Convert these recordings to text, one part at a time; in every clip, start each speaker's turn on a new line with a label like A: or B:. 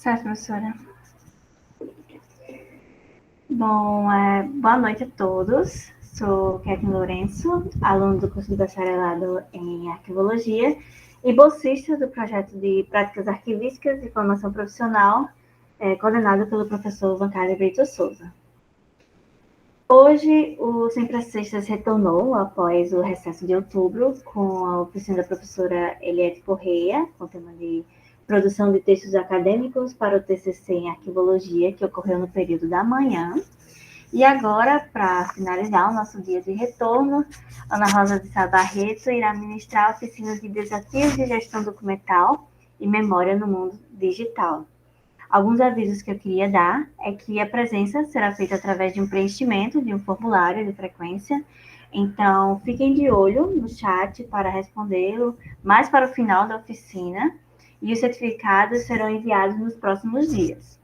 A: Certo, professora. Bom, boa noite a todos. Sou Kathleen Lourenço, aluno do curso de bacharelado em arquivologia e bolsista do projeto de práticas arquivísticas e formação profissional, coordenado pelo professor Vancário Brito Souza. Hoje, o Sempre às Sextas retornou após o recesso de outubro com a oficina da professora Eliette Correia, com o tema de produção de textos acadêmicos para o TCC em arquivologia, que ocorreu no período da manhã. E agora, para finalizar o nosso dia de retorno, Ana Rosa de Sá Barreto irá ministrar a oficina de desafios de gestão documental e memória no mundo digital. Alguns avisos que eu queria dar é que a presença será feita através de um preenchimento de um formulário de frequência. Então, fiquem de olho no chat para respondê-lo mais para o final da oficina e os certificados serão enviados nos próximos dias.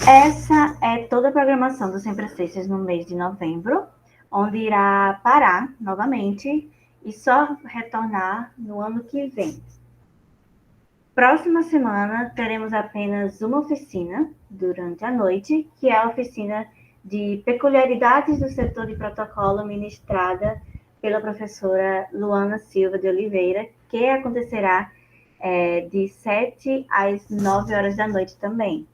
A: Essa é toda a programação do Sempre às Sextas no mês de novembro, onde irá parar novamente e só retornar no ano que vem. Próxima semana teremos apenas uma oficina durante a noite, que é a oficina de peculiaridades do setor de protocolo ministrada pela professora Luana Silva de Oliveira, que acontecerá de 7 às 9 horas da noite também.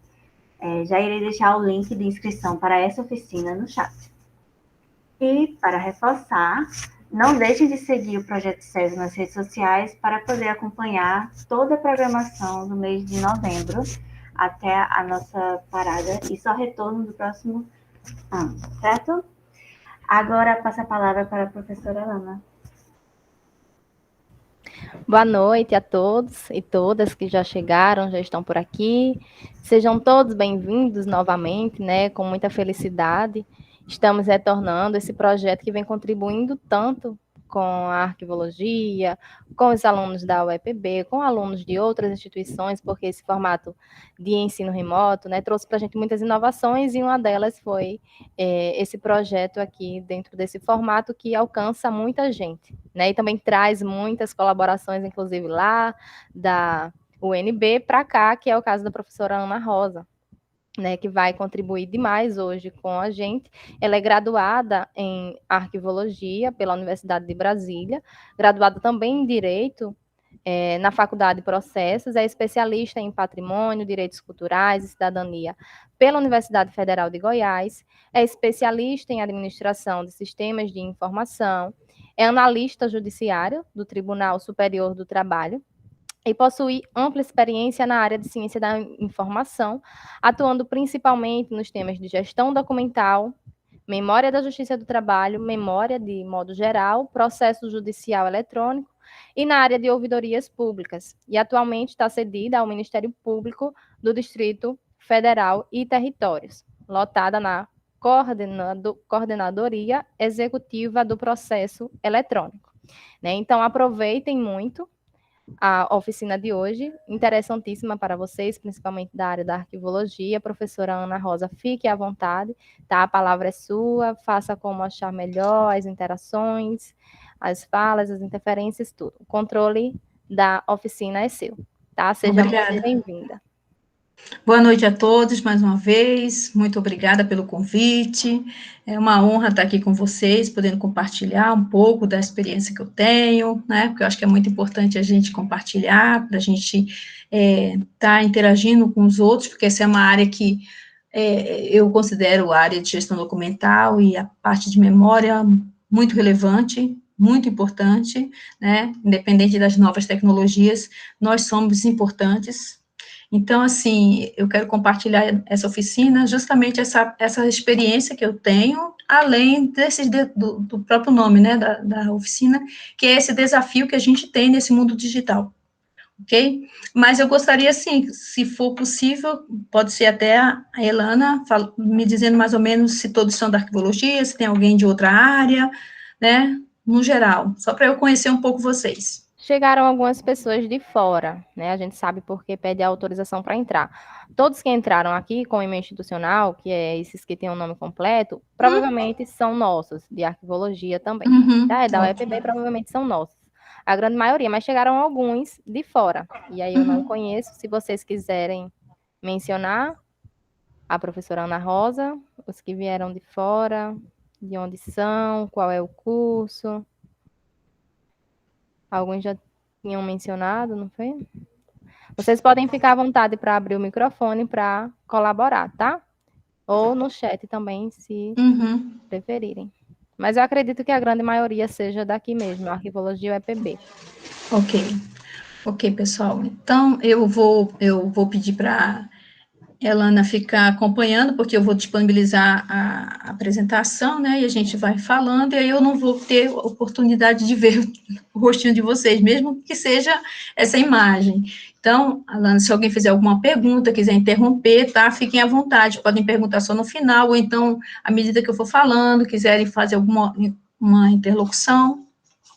A: Já irei deixar o link de inscrição para essa oficina no chat. E, para reforçar, não deixem de seguir o Projeto César nas redes sociais para poder acompanhar toda a programação do mês de novembro até a nossa parada e só retorno do próximo ano, certo? Agora passo a palavra para a professora Ana.
B: Boa noite a todos e todas que já chegaram, já estão por aqui. Sejam todos bem-vindos novamente, né? Com muita felicidade. Estamos retornando esse projeto que vem contribuindo tanto com a arquivologia, com os alunos da UEPB, com alunos de outras instituições, porque esse formato de ensino remoto, né, trouxe para a gente muitas inovações e uma delas foi esse projeto aqui dentro desse formato que alcança muita gente, né, e também traz muitas colaborações, inclusive lá da UNB para cá, que é o caso da professora Ana Rosa, né, que vai contribuir demais hoje com a gente. Ela é graduada em arquivologia pela Universidade de Brasília, graduada também em Direito na Faculdade de Processos, é especialista em patrimônio, direitos culturais e cidadania pela Universidade Federal de Goiás, é especialista em administração de sistemas de informação, é analista judiciário do Tribunal Superior do Trabalho, e possui ampla experiência na área de ciência da informação, atuando principalmente nos temas de gestão documental, memória da Justiça do Trabalho, memória de modo geral, processo judicial eletrônico e na área de ouvidorias públicas. E atualmente está cedida ao Ministério Público do Distrito Federal e Territórios, lotada na Coordenadoria Executiva do Processo Eletrônico. Né? Então, aproveitem muito a oficina de hoje, interessantíssima para vocês, principalmente da área da arquivologia. Professora Ana Rosa, fique à vontade, tá? A palavra é sua, faça como achar melhor, as interações, as falas, as interferências, tudo. O controle da oficina é seu, tá? Seja muito bem-vinda.
C: Boa noite a todos, mais uma vez, muito obrigada pelo convite, é uma honra estar aqui com vocês, podendo compartilhar um pouco da experiência que eu tenho, né, porque eu acho que é muito importante a gente compartilhar, para a gente estar interagindo com os outros, porque essa é uma área que eu considero a área de gestão documental e a parte de memória muito relevante, muito importante, né, independente das novas tecnologias, nós somos importantes. Então, assim, eu quero compartilhar essa oficina, justamente essa experiência que eu tenho, além do próprio nome, né, da oficina, que é esse desafio que a gente tem nesse mundo digital, ok? Mas eu gostaria, assim, se for possível, pode ser até a Elana me dizendo mais ou menos se todos são da arquivologia, se tem alguém de outra área, né, no geral, só para eu conhecer um pouco vocês.
B: Chegaram algumas pessoas de fora, né? A gente sabe porque pede a autorização para entrar. Todos que entraram aqui com o e-mail institucional, que é esses que têm o nome completo, provavelmente são nossos, de arquivologia também. Tá? É da UEPB, provavelmente são nossos. a grande maioria, mas chegaram alguns de fora. E aí eu não conheço. Se vocês quiserem mencionar a professora Ana Rosa, os que vieram de fora, de onde são, qual é o curso. Alguns já tinham mencionado, não foi? Vocês podem ficar à vontade para abrir o microfone para colaborar, tá? Ou no chat também, se preferirem. Mas eu acredito que a grande maioria seja daqui mesmo, Arquivologia UEPB.
C: Ok, pessoal. Então, eu vou pedir para Elana ficar acompanhando, porque eu vou disponibilizar a apresentação, né, e a gente vai falando, e aí eu não vou ter oportunidade de ver o rostinho de vocês, mesmo que seja essa imagem. Então, Alana, se alguém fizer alguma pergunta, quiser interromper, tá, fiquem à vontade, podem perguntar só no final, ou então, à medida que eu for falando, quiserem fazer alguma uma interlocução,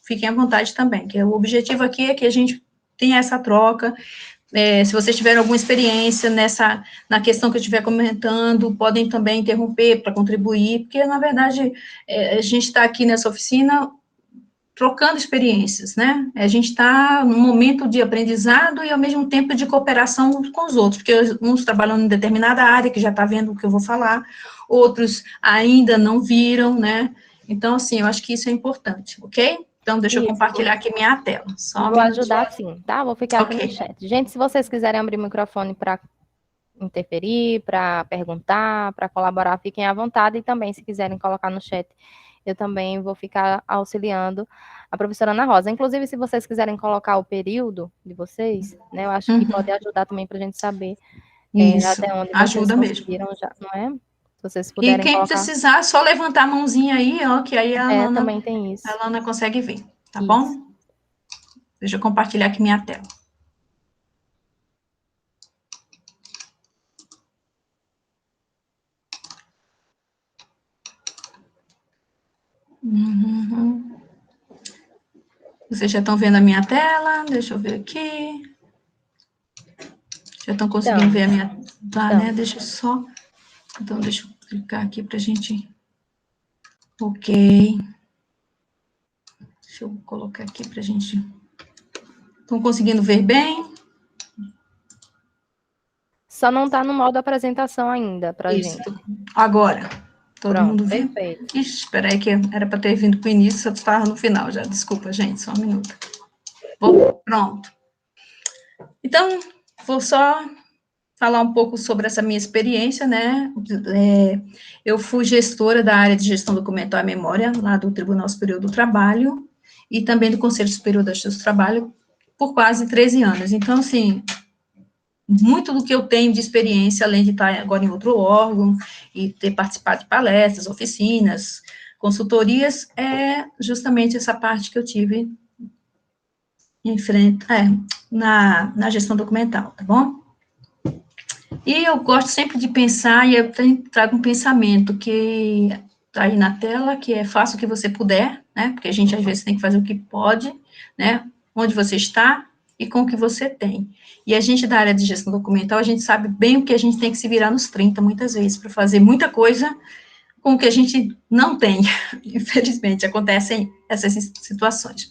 C: fiquem à vontade também, que o objetivo aqui é que a gente tenha essa troca. Se vocês tiverem alguma experiência na questão que eu estiver comentando, podem também interromper para contribuir, porque, na verdade, a gente está aqui nessa oficina trocando experiências, né? A gente está num momento de aprendizado e, ao mesmo tempo, de cooperação uns com os outros, porque uns trabalham em determinada área, que já está vendo o que eu vou falar, outros ainda não viram, né? Então, assim, eu acho que isso é importante, ok? Então, deixa eu compartilhar aqui minha tela. Só
B: vou ajudar sim, tá? Vou ficar aqui no chat. Gente, se vocês quiserem abrir o microfone para interferir, para perguntar, para colaborar, fiquem à vontade. E também, se quiserem colocar no chat, eu também vou ficar auxiliando a professora Ana Rosa. Inclusive, se vocês quiserem colocar o período de vocês, né? Eu acho que pode ajudar também para a gente saber até onde vocês conseguiram já, não é? Se vocês puderem
C: colocar. E quem precisar, só levantar a mãozinha aí, ó, que aí a Alana,
B: também tem isso.
C: A Alana consegue ver, tá bom? Deixa eu compartilhar aqui minha tela. Vocês já estão vendo a minha tela? Deixa eu ver aqui. Já estão conseguindo ver a minha... Tá, né? Deixa eu só... Então, deixa eu clicar aqui para a gente... Ok. Deixa eu colocar aqui para a gente... Estão conseguindo ver bem?
B: Só não está no modo apresentação ainda para gente.
C: Agora. Todo mundo vendo?
B: Perfeito.
C: Ixi, espera aí que era para ter vindo para o início, eu estava no final já. Desculpa, gente, só um minuto. Pronto. Então, vou só falar um pouco sobre essa minha experiência, né? Eu fui gestora da área de gestão documental e memória, lá do Tribunal Superior do Trabalho, e também do Conselho Superior da Justiça do Trabalho, por quase 13 anos. Então, assim, muito do que eu tenho de experiência, além de estar agora em outro órgão, e ter participado de palestras, oficinas, consultorias, é justamente essa parte que eu tive em frente, na gestão documental, tá bom? E eu gosto sempre de pensar, e eu trago um pensamento que está aí na tela, que é faça o que você puder, né, porque a gente às vezes tem que fazer o que pode, né, onde você está e com o que você tem. E a gente da área de gestão documental, a gente sabe bem o que a gente tem que se virar nos 30, muitas vezes, para fazer muita coisa com o que a gente não tem. Infelizmente, acontecem essas situações.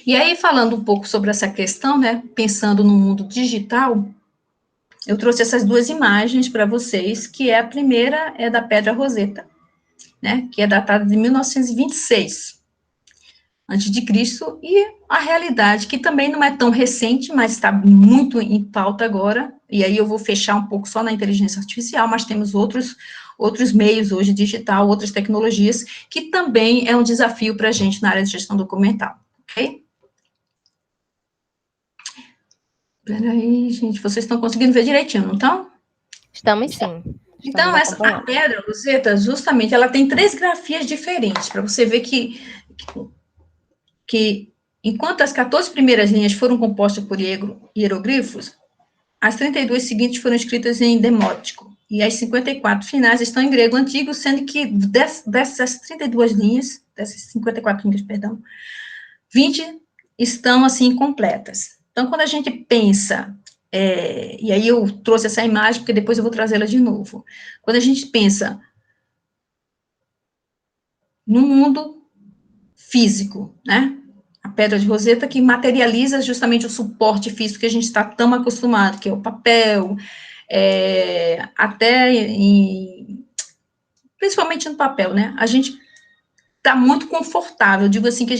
C: E aí, falando um pouco sobre essa questão, né, pensando no mundo digital, eu trouxe essas duas imagens para vocês, que a primeira é da Pedra Roseta, né, que é datada de 1926, antes de Cristo, e a realidade, que também não é tão recente, mas está muito em pauta agora, e aí eu vou fechar um pouco só na inteligência artificial, mas temos outros meios hoje, digital, outras tecnologias, que também é um desafio para a gente na área de gestão documental, ok? Peraí, gente, vocês estão conseguindo ver direitinho, não estão?
B: Estamos sim.
C: Então, a Pedra Roseta, justamente, ela tem 3 grafias diferentes, para você ver que enquanto as 14 primeiras linhas foram compostas por hieroglifos, as 32 seguintes foram escritas em demótico, e as 54 finais estão em grego antigo, sendo que dessas 32 linhas, dessas 54 linhas, perdão, 20 estão, assim, completas. Então, quando a gente pensa, e aí eu trouxe essa imagem, porque depois eu vou trazê-la de novo. Quando a gente pensa no mundo físico, né, a pedra de Roseta, que materializa justamente o suporte físico que a gente está tão acostumado, que é o papel, principalmente no papel, né? A gente está muito confortável. Eu digo assim que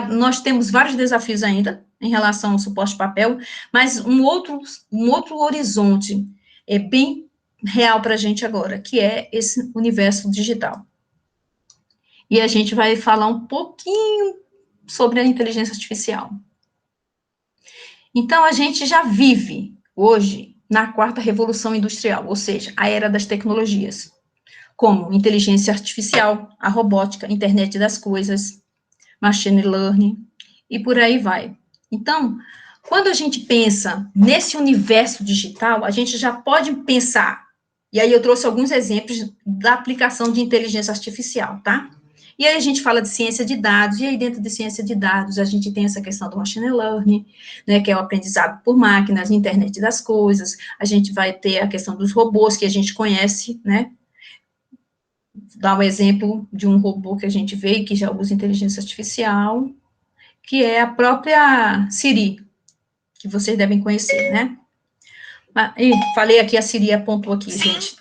C: nós temos vários desafios ainda em relação ao suporte de papel, mas um outro horizonte bem real para a gente agora, que é esse universo digital. E a gente vai falar um pouquinho sobre a inteligência artificial. Então, a gente já vive hoje na quarta revolução industrial, ou seja, a era das tecnologias, como inteligência artificial, a robótica, internet das coisas, machine learning, e por aí vai. Então, quando a gente pensa nesse universo digital, a gente já pode pensar, e aí eu trouxe alguns exemplos da aplicação de inteligência artificial, tá? E aí a gente fala de ciência de dados, e aí dentro de ciência de dados a gente tem essa questão do machine learning, né, que é o aprendizado por máquinas, internet das coisas, a gente vai ter a questão dos robôs que a gente conhece, né, dar um exemplo de um robô que a gente vê e que já usa inteligência artificial, que é a própria Siri, que vocês devem conhecer, né? Falei aqui, a Siri apontou aqui, gente.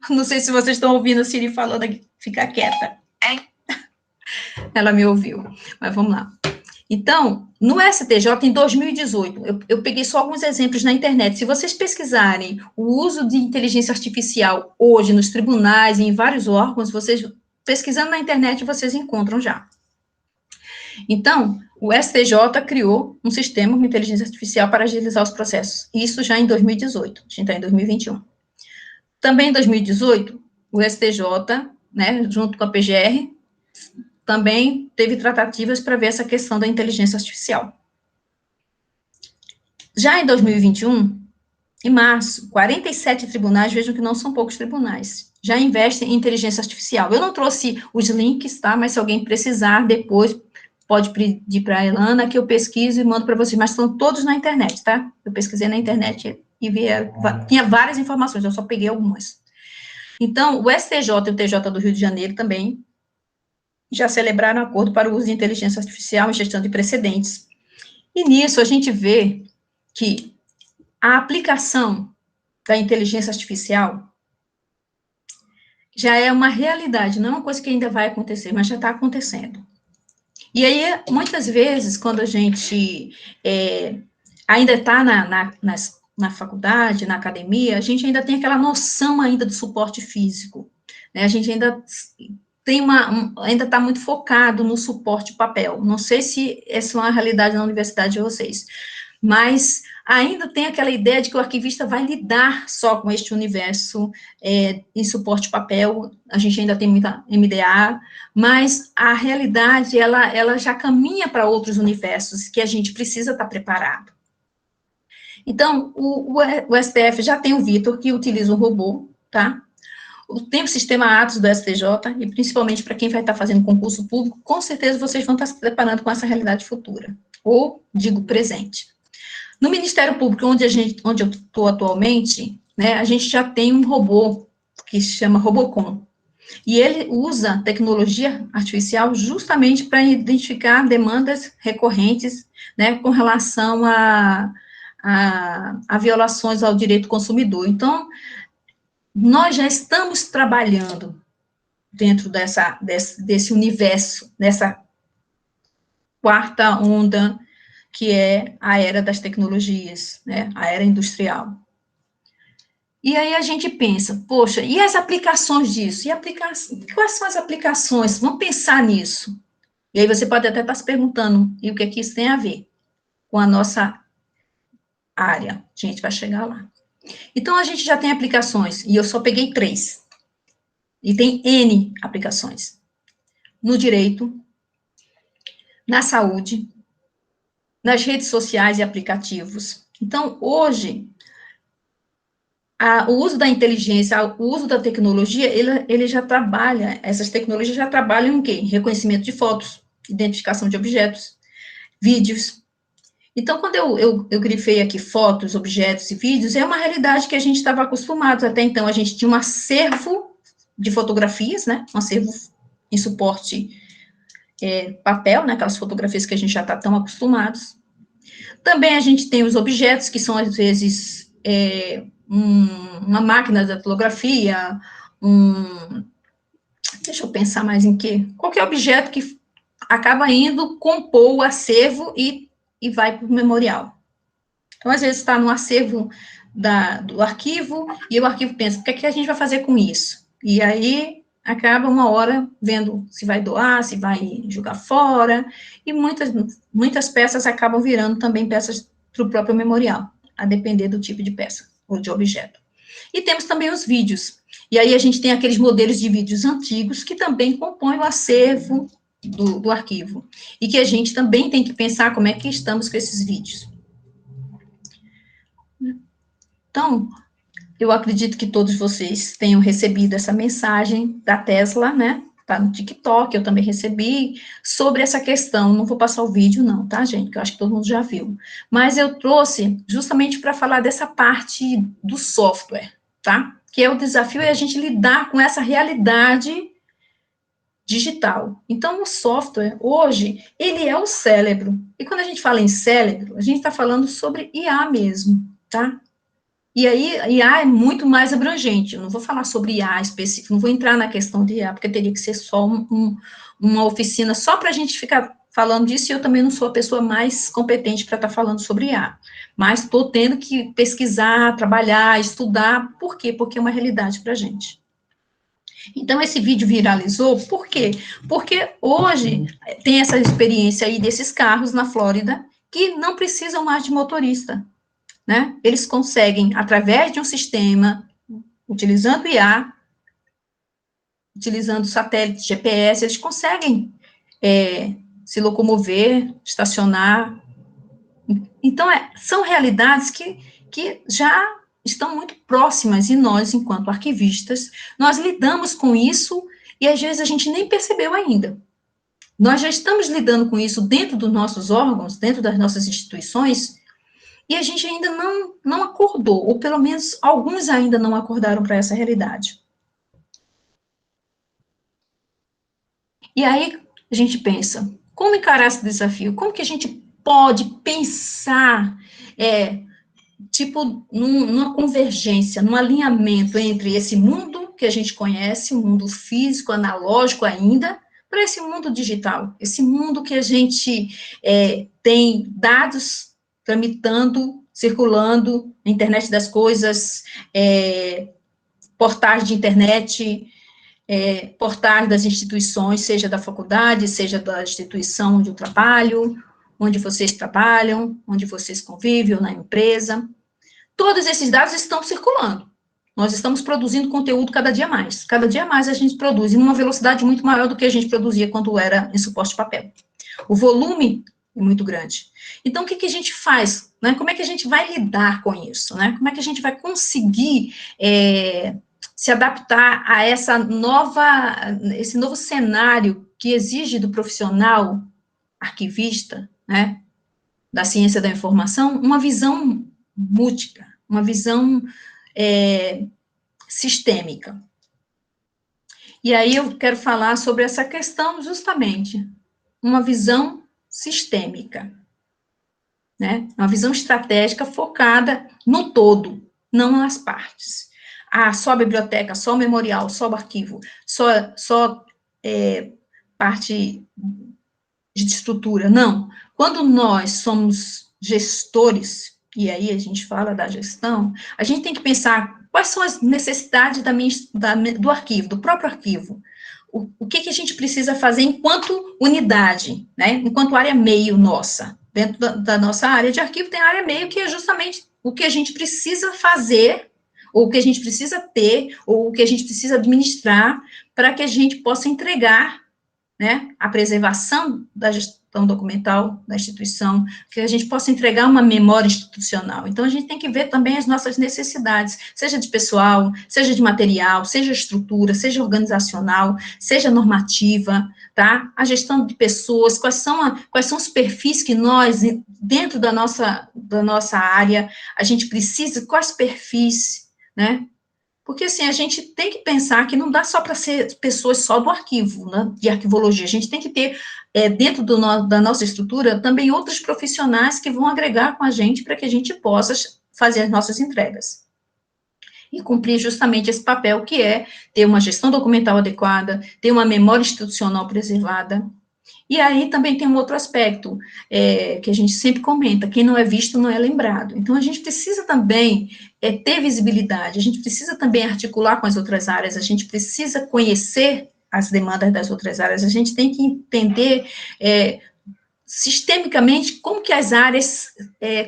C: Não sei se vocês estão ouvindo a Siri falando aqui, fica quieta. Ela me ouviu, mas vamos lá. Então, no STJ, em 2018, eu peguei só alguns exemplos na internet. Se vocês pesquisarem o uso de inteligência artificial hoje nos tribunais e em vários órgãos, vocês, pesquisando na internet, vocês encontram já. Então, o STJ criou um sistema de inteligência artificial para agilizar os processos. Isso já em 2018, a gente está em 2021. Também em 2018, o STJ, né, junto com a PGR, também teve tratativas para ver essa questão da inteligência artificial. Já em 2021, em março, 47 tribunais, vejam que não são poucos tribunais, já investem em inteligência artificial. Eu não trouxe os links, tá? Mas se alguém precisar, depois pode pedir para a Elana que eu pesquise e mando para vocês, mas estão todos na internet, tá? Eu pesquisei na internet e vi, tinha várias informações, eu só peguei algumas. Então, o STJ e o TJ do Rio de Janeiro também já celebraram acordo para o uso de inteligência artificial em gestão de precedentes. E nisso a gente vê que a aplicação da inteligência artificial já é uma realidade, não é uma coisa que ainda vai acontecer, mas já está acontecendo. E aí, muitas vezes, quando a gente ainda está na faculdade, na academia, a gente ainda tem aquela noção ainda do suporte físico, né? A gente ainda ainda está muito focado no suporte papel. Não sei se essa é uma realidade na universidade de vocês, mas ainda tem aquela ideia de que o arquivista vai lidar só com este universo em suporte papel. A gente ainda tem muita MDA, mas a realidade, ela já caminha para outros universos que a gente precisa estar preparado. Então, o STF já tem o Vitor, que utiliza um robô, tá? Tem o sistema Atos do STJ, e principalmente para quem vai estar fazendo concurso público, com certeza vocês vão estar se preparando com essa realidade futura, ou, digo, presente. No Ministério Público, onde eu estou atualmente, né, a gente já tem um robô, que se chama Robocon, e ele usa tecnologia artificial justamente para identificar demandas recorrentes, né, com relação a violações ao direito do consumidor. Então, nós já estamos trabalhando dentro desse universo, dessa quarta onda, que é a era das tecnologias, né, a era industrial. E aí a gente pensa, poxa, e as aplicações disso? Quais são as aplicações? Vamos pensar nisso. E aí você pode até estar se perguntando, e o que é que isso tem a ver com a nossa área? A gente vai chegar lá. Então, a gente já tem aplicações, e eu só peguei 3. E tem N aplicações. No direito, na saúde, nas redes sociais e aplicativos. Então, hoje, o uso da inteligência, o uso da tecnologia, ele já trabalha, essas tecnologias já trabalham em quê? Reconhecimento de fotos, identificação de objetos, vídeos. Então, quando eu grifei aqui fotos, objetos e vídeos, é uma realidade que a gente estava acostumado. Até então, a gente tinha um acervo de fotografias, né? Um acervo em suporte papel, né, aquelas fotografias que a gente já está tão acostumados. Também a gente tem os objetos, que são, às vezes, uma máquina de datilografia, deixa eu pensar mais em quê? Qualquer objeto que acaba indo compor o acervo e vai para o memorial. Então, às vezes, está no acervo do arquivo, e o arquivo pensa, o que é que a gente vai fazer com isso? E aí, acaba uma hora vendo se vai doar, se vai jogar fora, e muitas peças acabam virando também peças para o próprio memorial, a depender do tipo de peça, ou de objeto. E temos também os vídeos, e aí a gente tem aqueles modelos de vídeos antigos, que também compõem o acervo do arquivo, e que a gente também tem que pensar como é que estamos com esses vídeos. Então, eu acredito que todos vocês tenham recebido essa mensagem da Tesla, né? Tá no TikTok, eu também recebi, sobre essa questão. Não vou passar o vídeo, não, tá, gente? Porque eu acho que todo mundo já viu. Mas eu trouxe justamente para falar dessa parte do software, tá? Que é o desafio, é a gente lidar com essa realidade digital. Então, o software, hoje, ele é o cérebro. E quando a gente fala em cérebro, a gente está falando sobre IA mesmo, tá? E aí, IA é muito mais abrangente. Eu não vou falar sobre IA específico, não vou entrar na questão de IA, porque teria que ser só uma oficina só para a gente ficar falando disso, e eu também não sou a pessoa mais competente para estar falando sobre IA. Mas estou tendo que pesquisar, trabalhar, estudar. Por quê? Porque é uma realidade para a gente. Então, esse vídeo viralizou, por quê? Porque hoje tem essa experiência aí desses carros na Flórida que não precisam mais de motorista, né? Eles conseguem, através de um sistema, utilizando IA, utilizando satélite, GPS, eles conseguem se locomover, estacionar. Então, são realidades que já estão muito próximas, e nós, enquanto arquivistas, nós lidamos com isso, e às vezes a gente nem percebeu ainda. Nós já estamos lidando com isso dentro dos nossos órgãos, dentro das nossas instituições, e a gente ainda não acordou, ou pelo menos alguns ainda não acordaram para essa realidade. E aí a gente pensa, como encarar esse desafio? Como que a gente pode pensar, numa convergência, num alinhamento entre esse mundo que a gente conhece, o mundo físico, analógico ainda, para esse mundo digital, esse mundo que a gente tem dados tramitando, circulando, na internet das coisas, portais de internet, portais das instituições, seja da faculdade, seja da instituição onde eu trabalho, onde vocês trabalham, onde vocês convivem, ou na empresa. Todos esses dados estão circulando. Nós estamos produzindo conteúdo cada dia mais. Cada dia mais a gente produz, em uma velocidade muito maior do que a gente produzia quando era em suporte de papel. O volume é muito grande. Então, o que a gente faz? Né? Como é que a gente vai lidar com isso? Né? Como é que a gente vai conseguir se adaptar a esse novo cenário que exige do profissional arquivista, né, da ciência da informação, uma visão múltipla, uma visão sistêmica. E aí eu quero falar sobre essa questão, justamente, uma visão sistêmica, né, uma visão estratégica focada no todo, não nas partes. Só a biblioteca, só o memorial, só o arquivo, só parte de estrutura, não. Quando nós somos gestores, e aí a gente fala da gestão, a gente tem que pensar quais são as necessidades do arquivo, do próprio arquivo. O que a gente precisa fazer enquanto unidade, né? Enquanto área meio nossa. Dentro da nossa área de arquivo tem a área meio, que é justamente o que a gente precisa fazer, ou o que a gente precisa ter, ou o que a gente precisa administrar, para que a gente possa entregar, né, a preservação da gestão documental da instituição, que a gente possa entregar uma memória institucional. Então, a gente tem que ver também as nossas necessidades, seja de pessoal, seja de material, seja estrutura, seja organizacional, seja normativa, tá? A gestão de pessoas, quais são os perfis que nós, dentro da nossa área, a gente precisa, quais perfis, né? Porque, assim, a gente tem que pensar que não dá só para ser pessoas só do arquivo, né, de arquivologia, a gente tem que ter dentro da nossa estrutura, também outros profissionais que vão agregar com a gente para que a gente possa fazer as nossas entregas. E cumprir justamente esse papel que é ter uma gestão documental adequada, ter uma memória institucional preservada. E aí também tem um outro aspecto, que a gente sempre comenta, quem não é visto não é lembrado. Então, a gente precisa também ter visibilidade, a gente precisa também articular com as outras áreas, a gente precisa conhecer as demandas das outras áreas, a gente tem que entender sistemicamente como que as áreas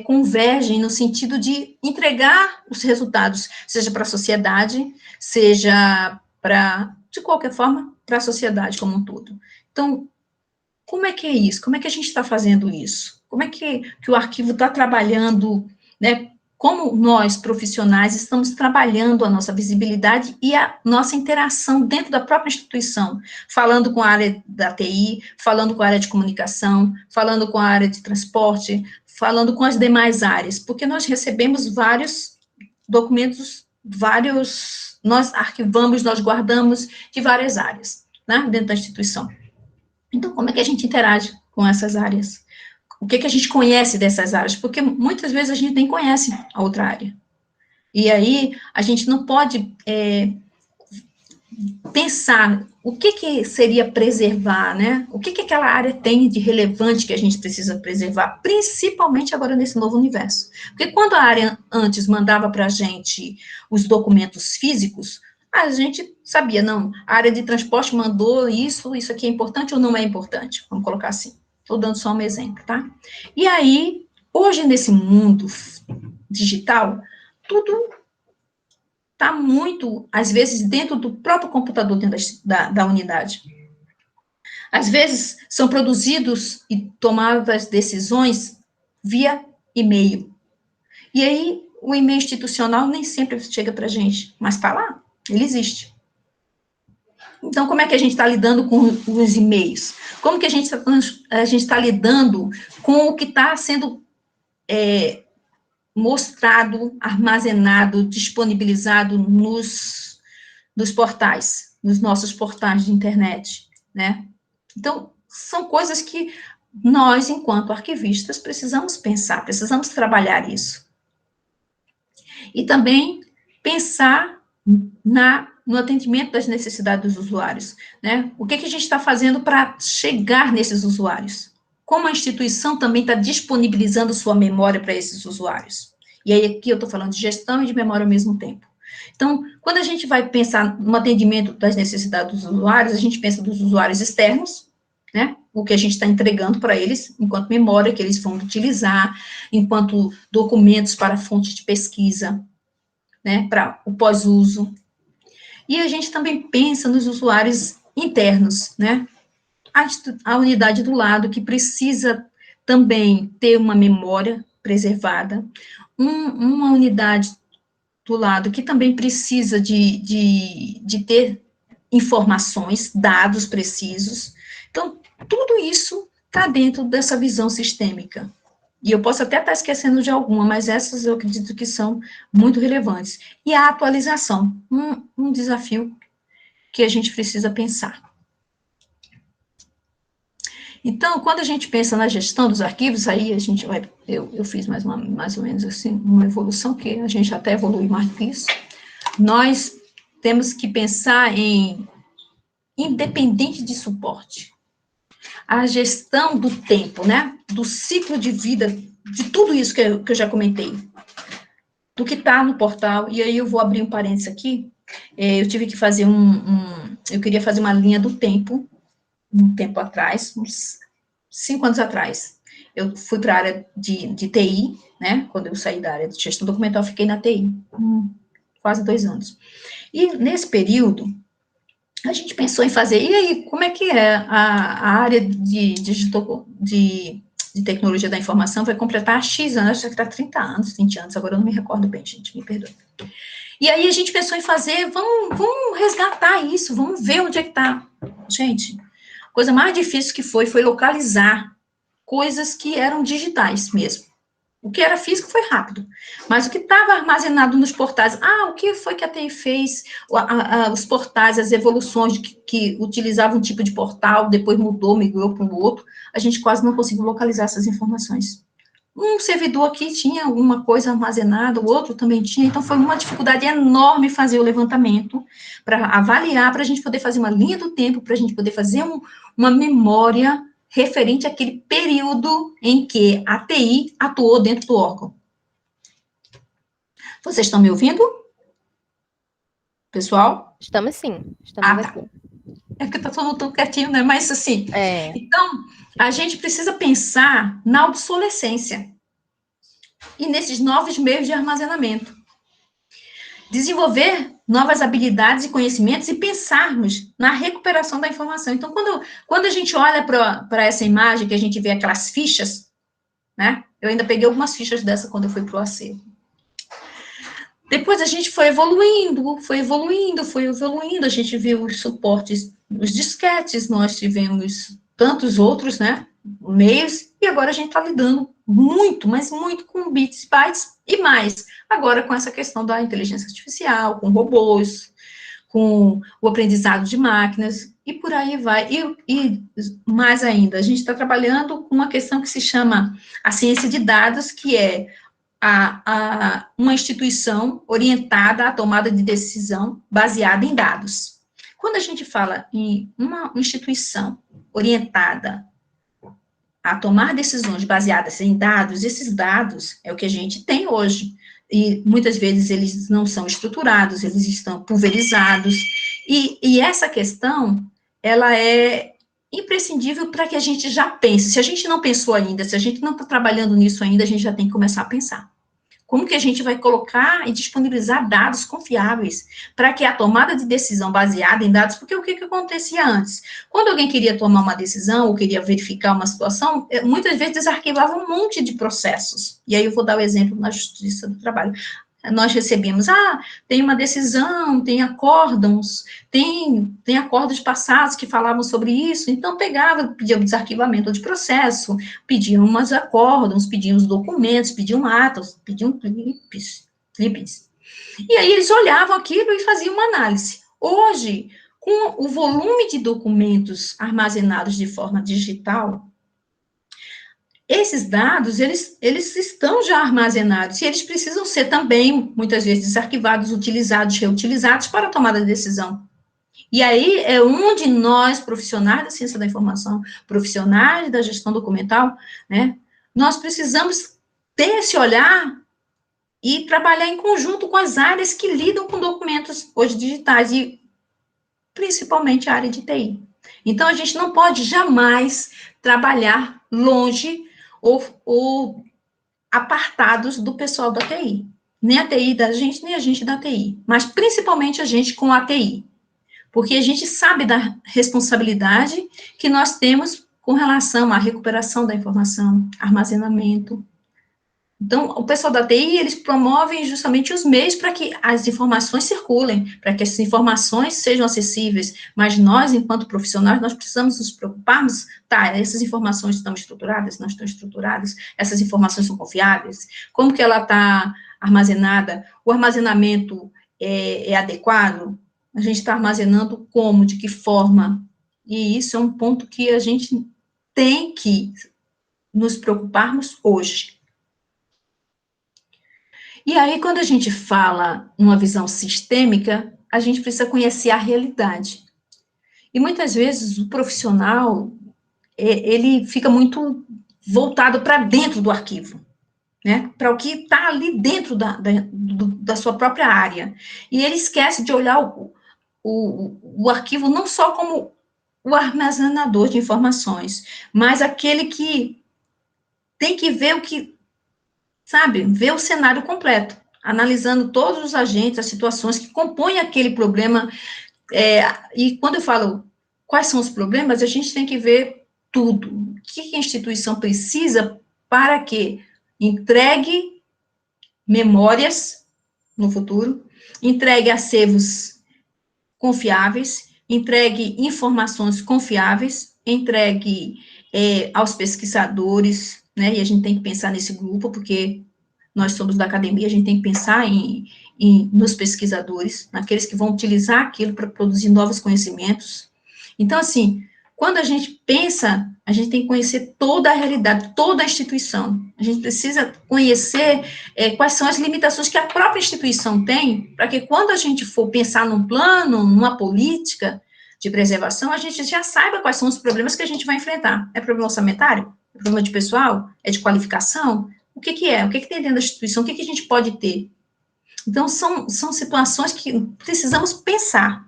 C: convergem no sentido de entregar os resultados, seja para a sociedade, seja de qualquer forma, para a sociedade como um todo. Então, como é que é isso? Como é que a gente está fazendo isso? Como é que o arquivo está trabalhando, né? Como nós, profissionais, estamos trabalhando a nossa visibilidade e a nossa interação dentro da própria instituição, falando com a área da TI, falando com a área de comunicação, falando com a área de transporte, falando com as demais áreas, porque nós recebemos vários documentos, nós arquivamos, nós guardamos de várias áreas, né, dentro da instituição. Então, como é que a gente interage com essas áreas? O que a gente conhece dessas áreas? Porque muitas vezes a gente nem conhece a outra área. E aí, a gente não pode pensar o que seria preservar, né? O que aquela área tem de relevante que a gente precisa preservar, principalmente agora nesse novo universo. Porque quando a área antes mandava para a gente os documentos físicos, a gente sabia, não, a área de transporte mandou isso aqui é importante ou não é importante? Vamos colocar assim. Estou dando só um exemplo, tá? E aí, hoje nesse mundo digital, tudo está muito, às vezes, dentro do próprio computador, dentro da unidade. Às vezes, são produzidos e tomadas decisões via e-mail. E aí, o e-mail institucional nem sempre chega para a gente, mas está lá, ele existe. Então, como é que a gente está lidando com os e-mails? Como que a gente está lidando com o que está sendo mostrado, armazenado, disponibilizado nos portais, nos nossos portais de internet, né? Então, são coisas que nós, enquanto arquivistas, precisamos pensar, precisamos trabalhar isso. E também pensar no atendimento das necessidades dos usuários, né? O que a gente está fazendo para chegar nesses usuários? Como a instituição também está disponibilizando sua memória para esses usuários? E aí, aqui eu estou falando de gestão e de memória ao mesmo tempo. Então, quando a gente vai pensar no atendimento das necessidades dos usuários, a gente pensa dos usuários externos, né? O que a gente está entregando para eles, enquanto memória que eles vão utilizar, enquanto documentos para fonte de pesquisa, né? Para o pós-uso. E a gente também pensa nos usuários internos, né? A unidade do lado, que precisa também ter uma memória preservada, uma unidade do lado que também precisa de ter informações, dados precisos. Então, tudo isso está dentro dessa visão sistêmica. E eu posso até estar esquecendo de alguma, mas essas eu acredito que são muito relevantes. E a atualização, um desafio que a gente precisa pensar. Então, quando a gente pensa na gestão dos arquivos, aí a gente vai, eu fiz mais ou menos assim, uma evolução, que a gente até evolui mais do que isso. Nós temos que pensar em independente de suporte. A gestão do tempo, né? Do ciclo de vida, de tudo isso que eu já comentei. Do que está no portal, e aí eu vou abrir um parênteses aqui. Eu tive que fazer eu queria fazer uma linha do tempo, um tempo atrás, uns 5 anos atrás. Eu fui para a área de TI, né? Quando eu saí da área de gestão documental, eu fiquei na TI, quase 2 anos. E nesse período, a gente pensou em fazer, e aí, como é que é a área de tecnologia da informação vai completar X anos, acho que está 30 anos, 20 anos, agora eu não me recordo bem, gente, me perdoe. E aí a gente pensou em fazer, vamos resgatar isso, vamos ver onde é que está. Gente, a coisa mais difícil que foi localizar coisas que eram digitais mesmo. O que era físico foi rápido, mas o que estava armazenado nos portais, o que foi que a TI fez, os portais, as evoluções que utilizavam um tipo de portal, depois mudou, migrou para um outro, a gente quase não conseguiu localizar essas informações. Um servidor aqui tinha alguma coisa armazenada, o outro também tinha, então foi uma dificuldade enorme fazer o levantamento, para avaliar, para a gente poder fazer uma linha do tempo, para a gente poder fazer uma memória referente àquele período em que a TI atuou dentro do órgão. Vocês estão me ouvindo? Pessoal?
B: Estamos sim, estamos aqui.
C: É porque está todo mundo quietinho, né? Mas assim,
B: É.
C: Então, a gente precisa pensar na obsolescência e nesses novos meios de armazenamento. Desenvolver novas habilidades e conhecimentos e pensarmos na recuperação da informação. Então, quando a gente olha para essa imagem, que a gente vê aquelas fichas, né? Eu ainda peguei algumas fichas dessa quando eu fui para o acervo. Depois a gente foi evoluindo, a gente viu os suportes, os disquetes, nós tivemos tantos outros, né, meios, e agora a gente está lidando muito, mas muito com bits, bytes e mais. Agora com essa questão da inteligência artificial, com robôs, com o aprendizado de máquinas, e por aí vai. E mais ainda, a gente está trabalhando com uma questão que se chama a ciência de dados, que é uma instituição orientada à tomada de decisão baseada em dados. Quando a gente fala em uma instituição orientada a tomar decisões baseadas em dados, esses dados é o que a gente tem hoje. E muitas vezes eles não são estruturados, eles estão pulverizados. E essa questão, ela é imprescindível para que a gente já pense. Se a gente não pensou ainda, se a gente não está trabalhando nisso ainda, a gente já tem que começar a pensar. Como que a gente vai colocar e disponibilizar dados confiáveis para que a tomada de decisão baseada em dados, porque o que acontecia antes? Quando alguém queria tomar uma decisão ou queria verificar uma situação, muitas vezes desarquivava um monte de processos. E aí eu vou dar o exemplo na Justiça do Trabalho. Nós recebemos, tem uma decisão, tem acórdãos, tem acordos passados que falavam sobre isso, então pegava, pedia o desarquivamento de processo, pediam umas acórdãos, pediam os documentos, pediam atos, pediam clipes. E aí eles olhavam aquilo e faziam uma análise. Hoje, com o volume de documentos armazenados de forma digital, esses dados, eles estão já armazenados, e eles precisam ser também, muitas vezes, desarquivados, utilizados, reutilizados para a tomada de decisão. E aí é onde nós, profissionais da ciência da informação, profissionais da gestão documental, né, nós precisamos ter esse olhar e trabalhar em conjunto com as áreas que lidam com documentos hoje digitais, e principalmente a área de TI. Então, a gente não pode jamais trabalhar longe ou apartados do pessoal da TI. Nem a TI da gente, nem a gente da TI. Mas, principalmente, a gente com a TI. Porque a gente sabe da responsabilidade que nós temos com relação à recuperação da informação, armazenamento. Então, o pessoal da TI, eles promovem justamente os meios para que as informações circulem, para que essas informações sejam acessíveis, mas nós, enquanto profissionais, nós precisamos nos preocuparmos, essas informações estão estruturadas, não estão estruturadas, essas informações são confiáveis, como que ela está armazenada, o armazenamento é adequado, a gente está armazenando como, de que forma, e isso é um ponto que a gente tem que nos preocuparmos hoje. E aí, quando a gente fala numa visão sistêmica, a gente precisa conhecer a realidade. E muitas vezes o profissional, ele fica muito voltado para dentro do arquivo, né? Para o que está ali dentro da sua própria área. E ele esquece de olhar o arquivo não só como o armazenador de informações, mas aquele que tem que ver o que, sabe, ver o cenário completo, analisando todos os agentes, as situações que compõem aquele problema, e quando eu falo quais são os problemas, a gente tem que ver tudo, o que a instituição precisa para que entregue memórias no futuro, entregue acervos confiáveis, entregue informações confiáveis, entregue aos pesquisadores né? E a gente tem que pensar nesse grupo, porque nós somos da academia, a gente tem que pensar nos pesquisadores, naqueles que vão utilizar aquilo para produzir novos conhecimentos. Então, assim, quando a gente pensa, a gente tem que conhecer toda a realidade, toda a instituição. A gente precisa conhecer quais são as limitações que a própria instituição tem, para que quando a gente for pensar num plano, numa política de preservação, a gente já saiba quais são os problemas que a gente vai enfrentar. É problema orçamentário? É problema de pessoal? É de qualificação? O que que é? O que que tem dentro da instituição? O que que a gente pode ter? Então, são situações que precisamos pensar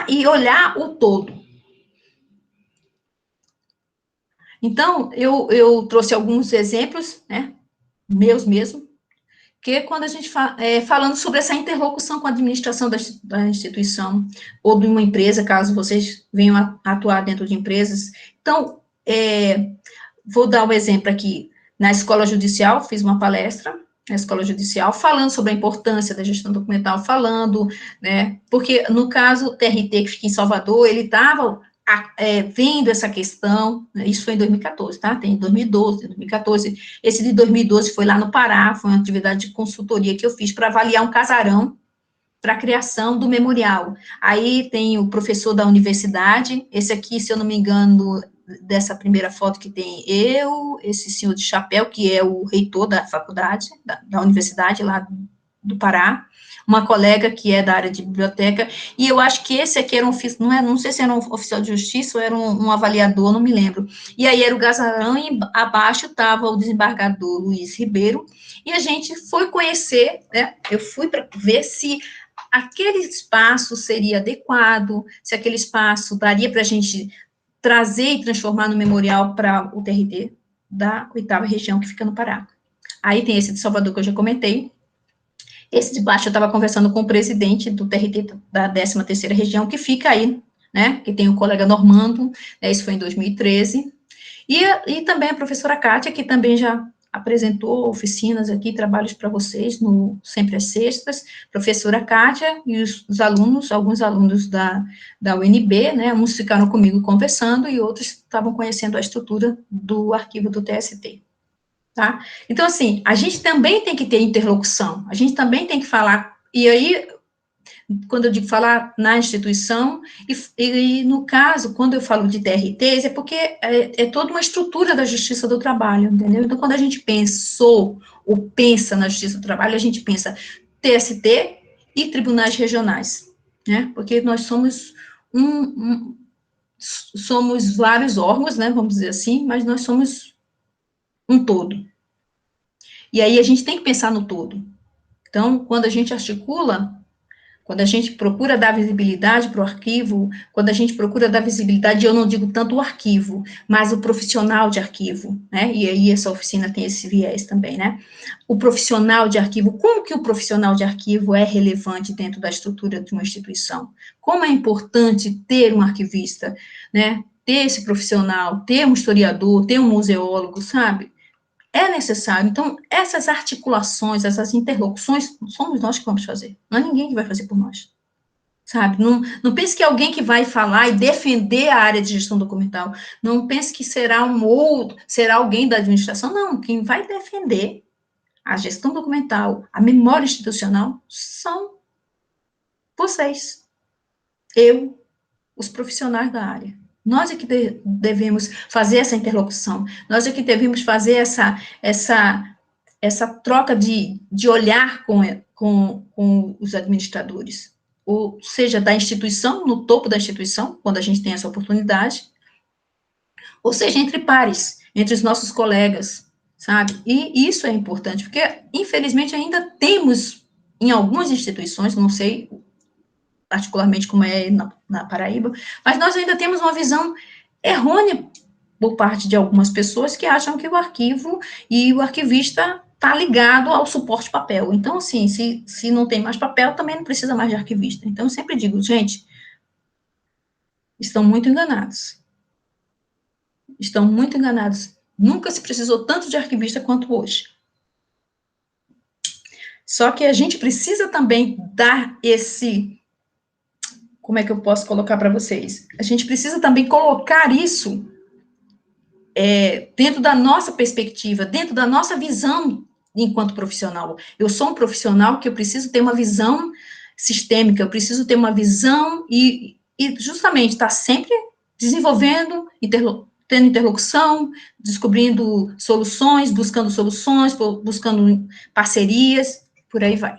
C: e olhar o todo. Então, eu trouxe alguns exemplos, né, meus mesmo, que quando a gente falando sobre essa interlocução com a administração da instituição, ou de uma empresa, caso vocês venham a atuar dentro de empresas. Então, vou dar um exemplo aqui. Na escola judicial, fiz uma palestra na escola judicial, falando sobre a importância da gestão documental, falando, né, porque no caso, o TRT, que fica em Salvador, ele estava vendo essa questão, né, isso foi em 2014, tá? Tem 2012, 2014, esse de 2012 foi lá no Pará, foi uma atividade de consultoria que eu fiz para avaliar um casarão para a criação do memorial. Aí tem o professor da universidade, esse aqui, se eu não me engano, dessa primeira foto que tem eu, esse senhor de chapéu, que é o reitor da faculdade, da universidade lá do Pará, uma colega que é da área de biblioteca, e eu acho que esse aqui era não sei se era um oficial de justiça ou era um avaliador, não me lembro. E aí era o casarão e abaixo estava o desembargador Luiz Ribeiro, e a gente foi conhecer, né, eu fui para ver se aquele espaço seria adequado, se aquele espaço daria para a gente trazer e transformar no memorial para o TRT da 8ª região, que fica no Pará. Aí tem esse de Salvador, que eu já comentei. Esse de baixo, eu estava conversando com o presidente do TRT da 13ª região, que fica aí, né, que tem o colega Normando, né, isso foi em 2013, e também a professora Kátia, que também já apresentou oficinas aqui, trabalhos para vocês, sempre às sextas, professora Kátia e os alunos, alguns alunos da UNB, né, uns ficaram comigo conversando e outros estavam conhecendo a estrutura do arquivo do TST. Tá? Então, assim, a gente também tem que ter interlocução, a gente também tem que falar, e aí, quando eu digo falar na instituição, e no caso, quando eu falo de TRTs, é porque é toda uma estrutura da Justiça do Trabalho, entendeu? Então, quando a gente pensou, ou pensa na Justiça do Trabalho, a gente pensa TST e tribunais regionais, né? Porque nós somos somos vários órgãos, né, vamos dizer assim, mas nós somos um todo. E aí a gente tem que pensar no todo. Então, quando a gente articula, quando a gente procura dar visibilidade para o arquivo, quando a gente procura dar visibilidade, eu não digo tanto o arquivo, mas o profissional de arquivo, né? E aí essa oficina tem esse viés também, né? O profissional de arquivo, como que o profissional de arquivo é relevante dentro da estrutura de uma instituição? Como é importante ter um arquivista, né? Ter esse profissional, ter um historiador, ter um museólogo, sabe? É necessário. Então, essas articulações, essas interlocuções, somos nós que vamos fazer. Não é ninguém que vai fazer por nós. Sabe? Não pense que é alguém que vai falar e defender a área de gestão documental. Não pense que será será alguém da administração. Não, quem vai defender a gestão documental, a memória institucional, são vocês. Eu, os profissionais da área. Nós é que devemos fazer essa interlocução, nós é que devemos fazer essa troca de olhar com os administradores, ou seja, da instituição, no topo da instituição, quando a gente tem essa oportunidade, ou seja, entre pares, entre os nossos colegas, sabe? E isso é importante, porque, infelizmente, ainda temos, em algumas instituições, não sei particularmente como é na Paraíba, mas nós ainda temos uma visão errônea por parte de algumas pessoas que acham que o arquivo e o arquivista está ligado ao suporte papel. Então, assim, se não tem mais papel, também não precisa mais de arquivista. Então, eu sempre digo, gente, estão muito enganados. Estão muito enganados. Nunca se precisou tanto de arquivista quanto hoje. Só que a gente precisa também dar como é que eu posso colocar para vocês? A gente precisa também colocar isso dentro da nossa perspectiva, dentro da nossa visão enquanto profissional. Eu sou um profissional que eu preciso ter uma visão sistêmica, eu preciso ter uma visão e justamente estar sempre desenvolvendo, tendo interlocução, descobrindo soluções, buscando parcerias, por aí vai.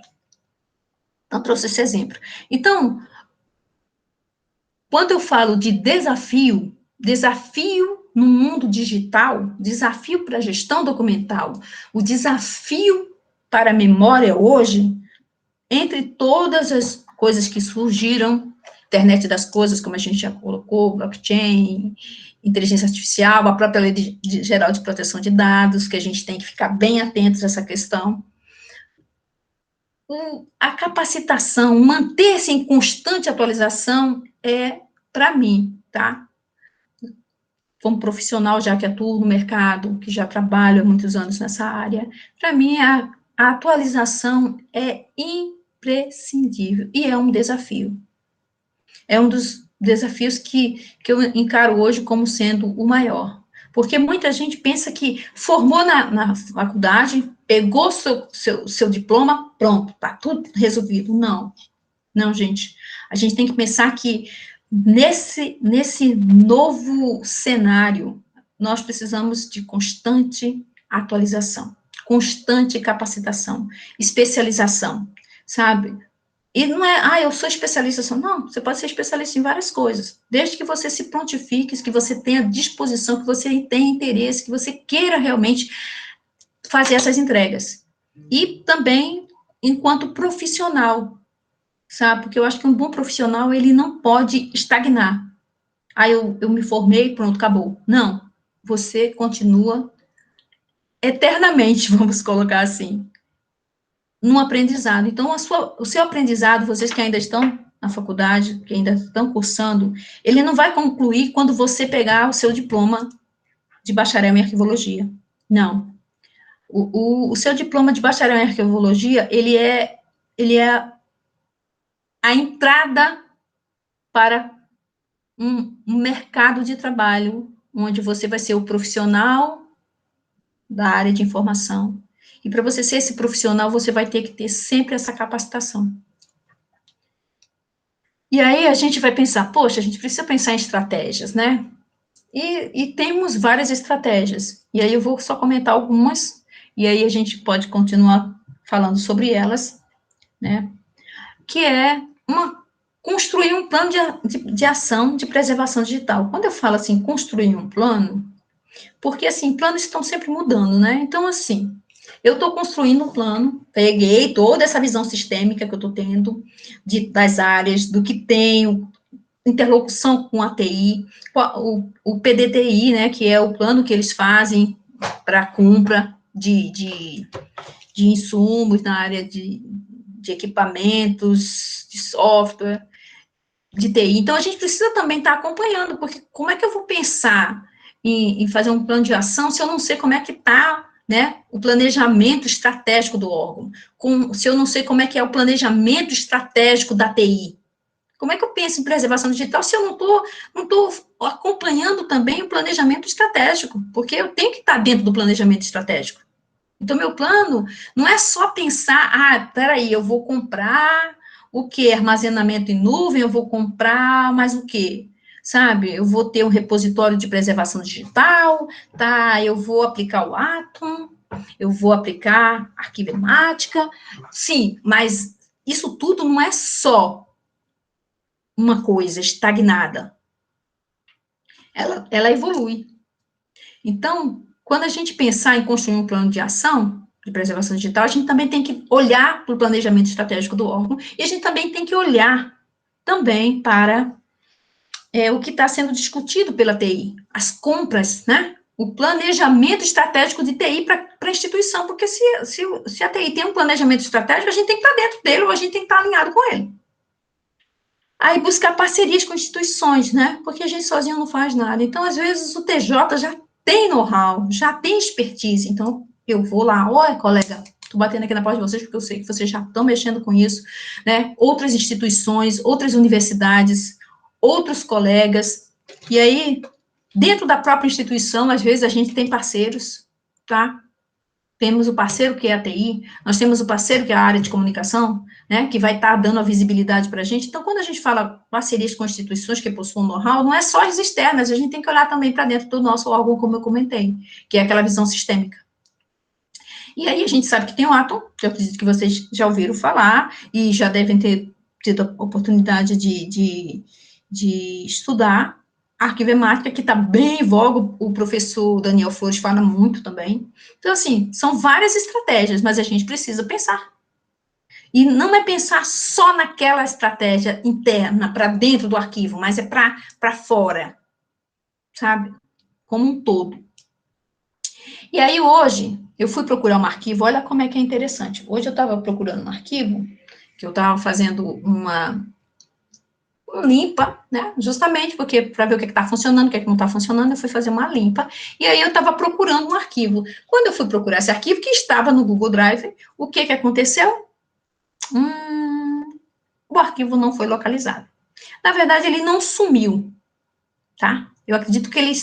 C: Então, trouxe esse exemplo. Então, quando eu falo de desafio no mundo digital, desafio para a gestão documental, o desafio para a memória hoje, entre todas as coisas que surgiram, internet das coisas, como a gente já colocou, blockchain, inteligência artificial, a própria Lei Geral de Proteção de Dados, que a gente tem que ficar bem atentos a essa questão. A capacitação, manter-se em constante atualização para mim, tá? Como profissional já que atuo no mercado, que já trabalho há muitos anos nessa área, para mim a atualização é imprescindível e é um desafio. É um dos desafios que eu encaro hoje como sendo o maior. Porque muita gente pensa que formou na faculdade, pegou seu diploma, pronto, está tudo resolvido. Não, gente. A gente tem que pensar que nesse novo cenário, nós precisamos de constante atualização, constante capacitação, especialização, sabe? E não é, eu sou especialista, não, você pode ser especialista em várias coisas, desde que você se prontifique, que você tenha disposição, que você tenha interesse, que você queira realmente fazer essas entregas. E também, enquanto profissional, sabe, porque eu acho que um bom profissional, ele não pode estagnar. Eu me formei, pronto, acabou. Não, você continua eternamente, vamos colocar assim, no aprendizado. Então, o seu aprendizado, vocês que ainda estão na faculdade, que ainda estão cursando, ele não vai concluir quando você pegar o seu diploma de bacharel em arquivologia. Não. O seu diploma de bacharel em arquivologia, ele é a entrada para um mercado de trabalho, onde você vai ser o profissional da área de informação. E para você ser esse profissional, você vai ter que ter sempre essa capacitação. E aí a gente vai pensar, poxa, a gente precisa pensar em estratégias, né? E temos várias estratégias. E aí eu vou só comentar algumas, e aí a gente pode continuar falando sobre elas, né? Que é construir um plano de ação de preservação digital. Quando eu falo assim, construir um plano, porque assim, planos estão sempre mudando, né? Então, assim, eu estou construindo um plano, peguei toda essa visão sistêmica que eu estou tendo das áreas, do que tenho, interlocução com a TI, o PDTI, né, que é o plano que eles fazem para compra de insumos na área de equipamentos, de software, de TI. Então, a gente precisa também estar acompanhando, porque como é que eu vou pensar em fazer um plano de ação se eu não sei como é que está, né, o planejamento estratégico do órgão, se eu não sei como é que é o planejamento estratégico da TI? Como é que eu penso em preservação digital se eu não estou acompanhando também o planejamento estratégico? Porque eu tenho que estar dentro do planejamento estratégico. Então, meu plano não é só pensar, peraí, eu vou comprar o quê? Armazenamento em nuvem, eu vou comprar mais o quê? Sabe? Eu vou ter um repositório de preservação digital, tá? Eu vou aplicar o Atom, eu vou aplicar arquivemática. Sim, mas isso tudo não é só uma coisa estagnada. Ela evolui. Então, quando a gente pensar em construir um plano de ação de preservação digital, a gente também tem que olhar para o planejamento estratégico do órgão e a gente também tem que olhar também para o que está sendo discutido pela TI, as compras, né? O planejamento estratégico de TI para a instituição, porque se a TI tem um planejamento estratégico, a gente tem que estar dentro dele ou a gente tem que estar alinhado com ele. Aí buscar parcerias com instituições, né? Porque a gente sozinho não faz nada. Então, às vezes, o TJ já tem know-how, já tem expertise. Então, eu vou lá, olha, colega, estou batendo aqui na porta de vocês, porque eu sei que vocês já estão mexendo com isso, né? Outras instituições, outras universidades, outros colegas. E aí, Dentro da própria instituição, às vezes, a gente tem parceiros, tá? Temos o parceiro que é a TI, nós temos o parceiro que é a área de comunicação, né, que vai estar dando a visibilidade para a gente. Então, quando a gente fala parcerias com instituições que possuem know-how, não é só as externas, a gente tem que olhar também para dentro do nosso órgão, como eu comentei, que é aquela visão sistêmica. E aí a gente sabe que tem o Atom, que eu acredito que vocês já ouviram falar, e já devem ter tido a oportunidade de estudar. A arquivemática, que está bem em voga, o professor Daniel Flores fala muito também. Então, assim, são várias estratégias, mas a gente precisa pensar. E não é pensar só naquela estratégia interna, para dentro do arquivo, mas é para fora, sabe? Como um todo. E aí, hoje, eu fui procurar um arquivo, olha como é que é interessante. Hoje eu estava procurando um arquivo, que eu estava fazendo uma limpa, né? Justamente porque para ver o que está funcionando, o que não está funcionando, eu fui fazer uma limpa. E aí eu estava procurando um arquivo. Quando eu fui procurar esse arquivo, que estava no Google Drive, o que aconteceu? O arquivo não foi localizado. Na verdade, ele não sumiu, tá? Eu acredito que ele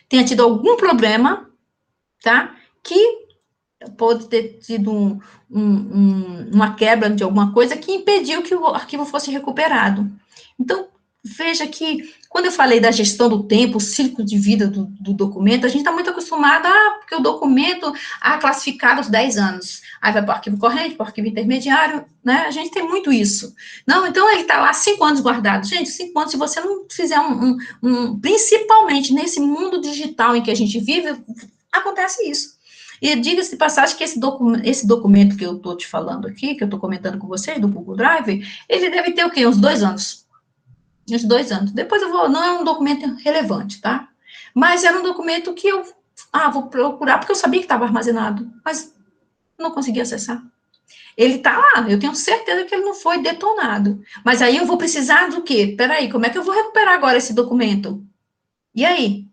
C: tenha tido algum problema, tá? Que pode ter tido uma quebra de alguma coisa que impediu que o arquivo fosse recuperado. Então, veja que, quando eu falei da gestão do tempo, o ciclo de vida do documento, a gente está muito acostumado porque o documento classificado aos 10 anos. Aí vai para o arquivo corrente, para o arquivo intermediário, né? A gente tem muito isso. Não, então ele está lá 5 anos guardado. Gente, 5 anos, se você não fizer principalmente nesse mundo digital em que a gente vive, acontece isso. E diga-se de passagem que esse documento que eu estou te falando aqui, que eu estou comentando com vocês, do Google Drive, ele deve ter o quê? Uns 2 anos. Uns 2 anos. Depois não é um documento relevante, tá? Mas era um documento que eu, vou procurar, porque eu sabia que estava armazenado, mas não consegui acessar. Ele está lá, eu tenho certeza que ele não foi detonado. Mas aí eu vou precisar do quê? Peraí, como é que eu vou recuperar agora esse documento? E aí?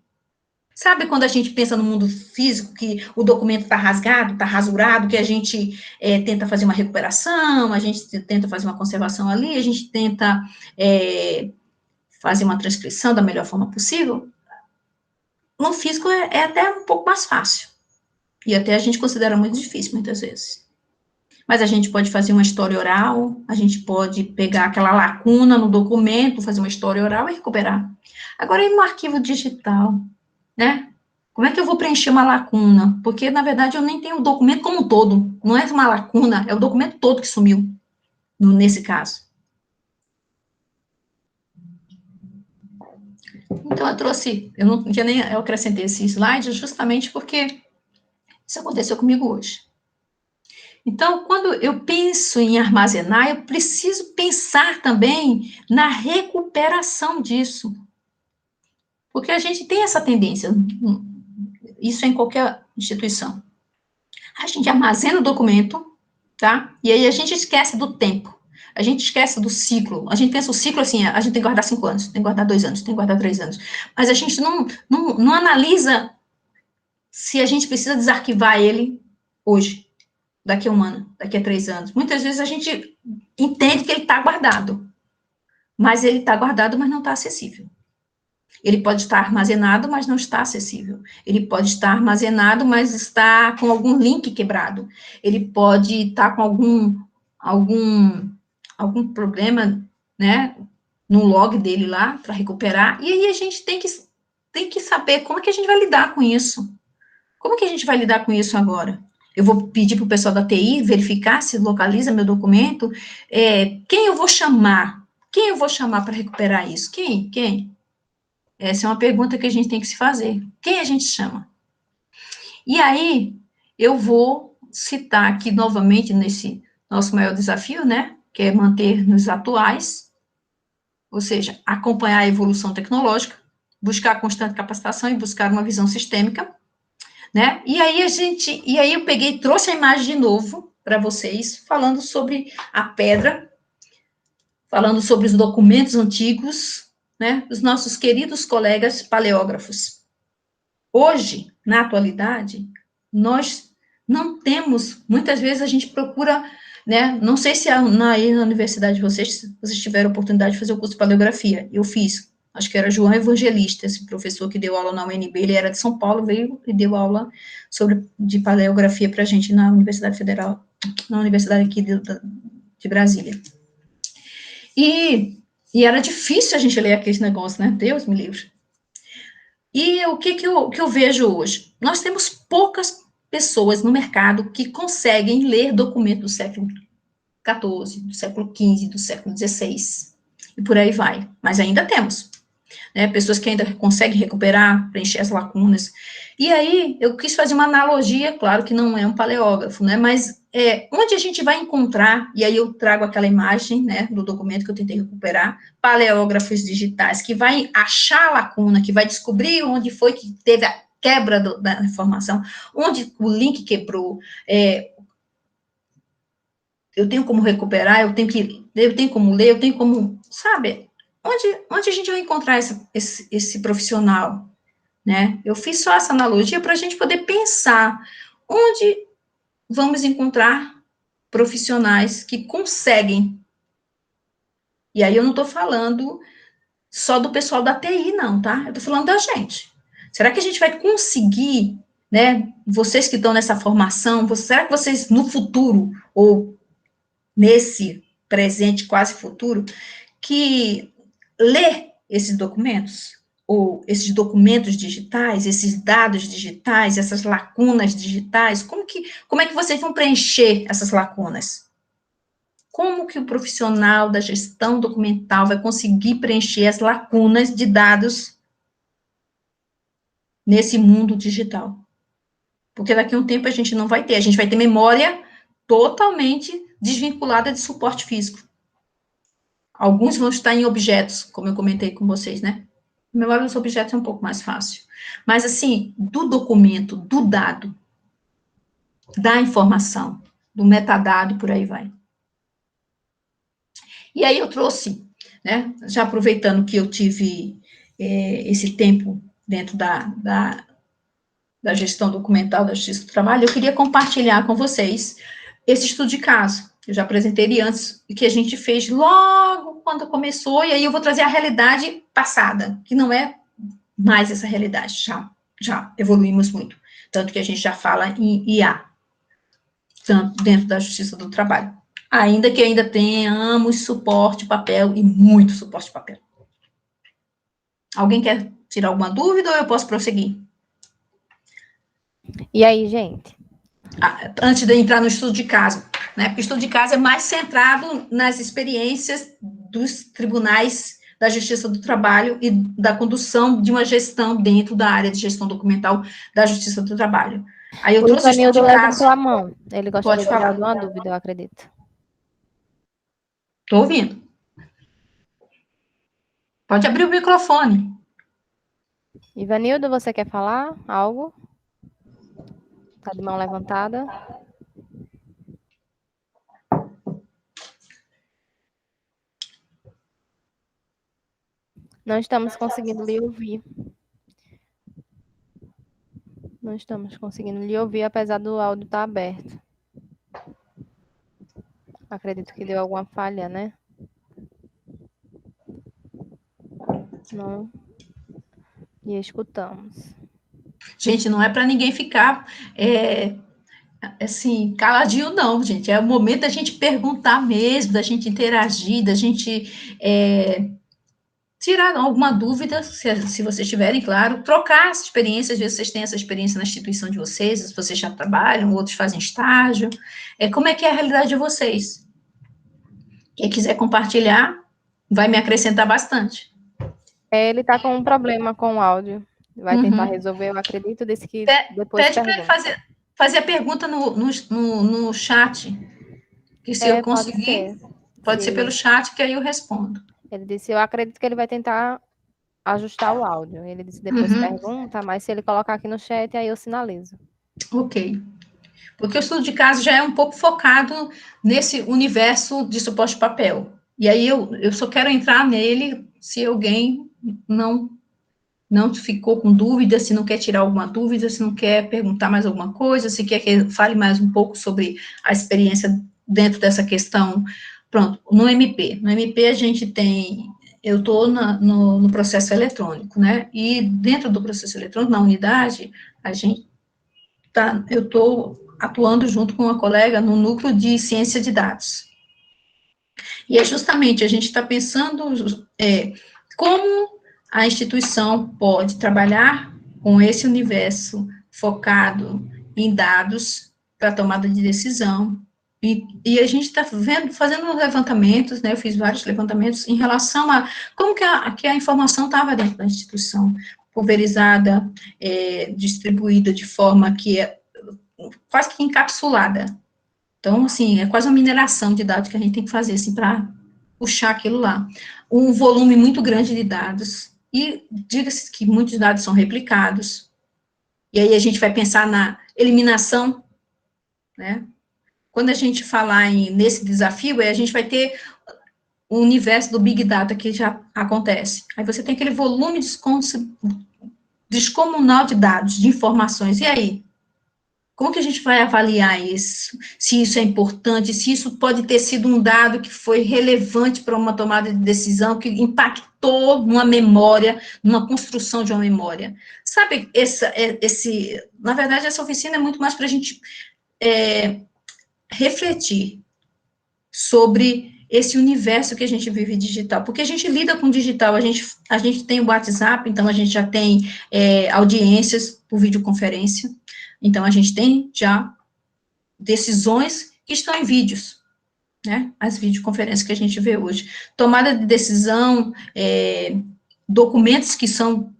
C: Sabe quando a gente pensa no mundo físico, que o documento está rasgado, está rasurado, que a gente tenta fazer uma recuperação, a gente tenta fazer uma conservação ali, a gente tenta fazer uma transcrição da melhor forma possível? No físico é até um pouco mais fácil. E até a gente considera muito difícil, muitas vezes. Mas a gente pode fazer uma história oral, a gente pode pegar aquela lacuna no documento, fazer uma história oral e recuperar. Agora, e no arquivo digital, né? Como é que eu vou preencher uma lacuna? Porque, na verdade, eu nem tenho o documento como um todo. Não é uma lacuna, é o documento todo que sumiu, nesse caso. Então, eu acrescentei esse slide justamente porque isso aconteceu comigo hoje. Então, quando eu penso em armazenar, eu preciso pensar também na recuperação disso. Porque a gente tem essa tendência, isso é em qualquer instituição. A gente armazena o documento, tá? E aí a gente esquece do tempo. A gente esquece do ciclo. A gente pensa o ciclo assim, a gente tem que guardar 5 anos, tem que guardar 2 anos, tem que guardar 3 anos. Mas a gente não analisa se a gente precisa desarquivar ele hoje, daqui a 1 ano, daqui a 3 anos. Muitas vezes a gente entende que ele está guardado. Mas ele está guardado, mas não está acessível. Ele pode estar armazenado, mas não está acessível. Ele pode estar armazenado, mas está com algum link quebrado. Ele pode estar com algum problema, né, no log dele lá, para recuperar. E aí a gente tem que saber como é que a gente vai lidar com isso. Como é que a gente vai lidar com isso agora? Eu vou pedir para o pessoal da TI verificar se localiza meu documento. Quem eu vou chamar? Quem eu vou chamar para recuperar isso? Quem? Essa é uma pergunta que a gente tem que se fazer. Quem a gente chama? E aí, eu vou citar aqui novamente nesse nosso maior desafio, né? Que é manter-nos atuais, ou seja, acompanhar a evolução tecnológica, buscar constante capacitação e buscar uma visão sistêmica, né? E aí eu peguei, trouxe a imagem de novo para vocês, falando sobre a pedra, falando sobre os documentos antigos, né, os nossos queridos colegas paleógrafos. Hoje, na atualidade, nós não temos, muitas vezes a gente procura, né, não sei se na universidade vocês tiveram a oportunidade de fazer o curso de paleografia, eu fiz, acho que era João Evangelista, esse professor que deu aula na UNB, ele era de São Paulo, veio e deu aula de paleografia para a gente na Universidade Federal, na Universidade aqui de Brasília. E era difícil a gente ler aquele negócio, né? Deus me livre. E o que eu vejo hoje? Nós temos poucas pessoas no mercado que conseguem ler documentos do século XIV, do século XV, do século XVI, e por aí vai. Mas ainda temos, né? Pessoas que ainda conseguem recuperar, preencher as lacunas. E aí, eu quis fazer uma analogia, claro que não é um paleógrafo, né? Mas onde a gente vai encontrar, e aí eu trago aquela imagem, né, do documento que eu tentei recuperar, paleógrafos digitais, que vai achar a lacuna, que vai descobrir onde foi que teve a quebra da informação, onde o link quebrou, eu tenho como recuperar, eu tenho como ler, eu tenho como, sabe, onde a gente vai encontrar esse profissional, né? Eu fiz só essa analogia para a gente poder pensar onde vamos encontrar profissionais que conseguem. E aí eu não estou falando só do pessoal da TI, não, tá? Eu estou falando da gente. Será que a gente vai conseguir, né? Vocês que estão nessa formação, será que vocês no futuro, ou nesse presente quase futuro, que ler esses documentos, ou esses documentos digitais, esses dados digitais, essas lacunas digitais, como é que vocês vão preencher essas lacunas? Como que o profissional da gestão documental vai conseguir preencher as lacunas de dados nesse mundo digital? Porque daqui a um tempo a gente não vai ter, a gente vai ter memória totalmente desvinculada de suporte físico. Alguns vão estar em objetos, como eu comentei com vocês, né? A memória dos objetos é um pouco mais fácil. Mas, assim, do documento, do dado, da informação, do metadado, por aí vai. E aí eu trouxe, né, já aproveitando que eu tive esse tempo dentro da gestão documental da Justiça do Trabalho, eu queria compartilhar com vocês esse estudo de caso. Eu já apresentei ele antes, e que a gente fez logo quando começou, e aí eu vou trazer a realidade passada, que não é mais essa realidade, já evoluímos muito. Tanto que a gente já fala em IA, tanto dentro da Justiça do Trabalho. Ainda que ainda tenhamos suporte papel, e muito suporte papel. Alguém quer tirar alguma dúvida, ou eu posso prosseguir?
B: E aí, gente?
C: Antes de entrar no estudo de caso, né? Porque o estudo de caso é mais centrado nas experiências dos tribunais da Justiça do Trabalho e da condução de uma gestão dentro da área de gestão documental da Justiça do Trabalho. Aí eu trouxe o estudo de caso.
B: Levantou a mão. Ele gostaria de tirar alguma dúvida, eu acredito.
C: Estou ouvindo. Pode abrir o microfone.
B: Ivanildo, você quer falar algo? Está de mão levantada. Não estamos conseguindo lhe ouvir. Não estamos conseguindo lhe ouvir, apesar do áudio estar aberto. Acredito que deu alguma falha, né? Não. E escutamos.
C: Gente, não é para ninguém ficar assim, caladinho, não, gente. É o momento da gente perguntar mesmo, da gente interagir, da gente tirar alguma dúvida, se vocês tiverem, claro, trocar as experiências, às vezes vocês têm essa experiência na instituição de vocês, vocês já trabalham, outros fazem estágio, como é que é a realidade de vocês? Quem quiser compartilhar, vai me acrescentar bastante.
B: Ele está com um problema com o áudio, vai tentar resolver, eu acredito, desse que depois
C: pede para ele fazer a pergunta no chat, que se eu conseguir, pode ser pelo chat, que aí eu respondo.
B: Ele disse, eu acredito que ele vai tentar ajustar o áudio. Ele disse, depois pergunta, mas se ele colocar aqui no chat, aí eu sinalizo.
C: Ok. Porque o estudo de caso já é um pouco focado nesse universo de suporte de papel. E aí eu só quero entrar nele se alguém não ficou com dúvida, se não quer tirar alguma dúvida, se não quer perguntar mais alguma coisa, se quer que eu fale mais um pouco sobre a experiência dentro dessa questão. Pronto, no MP. No MP a gente tem eu estou no processo eletrônico, né? E dentro do processo eletrônico, na unidade, eu estou atuando junto com uma colega no núcleo de ciência de dados. E é justamente, a gente está pensando como a instituição pode trabalhar com esse universo focado em dados para tomada de decisão. E a gente está fazendo levantamentos, né? Eu fiz vários levantamentos em relação a como que a informação estava dentro da instituição, pulverizada, distribuída de forma que é quase que encapsulada. Então, assim, é quase uma mineração de dados que a gente tem que fazer, assim, para puxar aquilo lá. Um volume muito grande de dados, e diga-se que muitos dados são replicados, e aí a gente vai pensar na eliminação, né? Quando a gente falar nesse desafio, a gente vai ter o universo do Big Data que já acontece. Aí você tem aquele volume descomunal de dados, de informações, e aí? Como que a gente vai avaliar isso? Se isso é importante, se isso pode ter sido um dado que foi relevante para uma tomada de decisão, que impactou numa memória, numa construção de uma memória. Sabe, na verdade, essa oficina é muito mais para a gente refletir sobre esse universo que a gente vive digital, porque a gente lida com digital, a gente tem o WhatsApp, então a gente já tem audiências por videoconferência, então a gente tem já decisões que estão em vídeos, né, as videoconferências que a gente vê hoje, tomada de decisão, documentos que são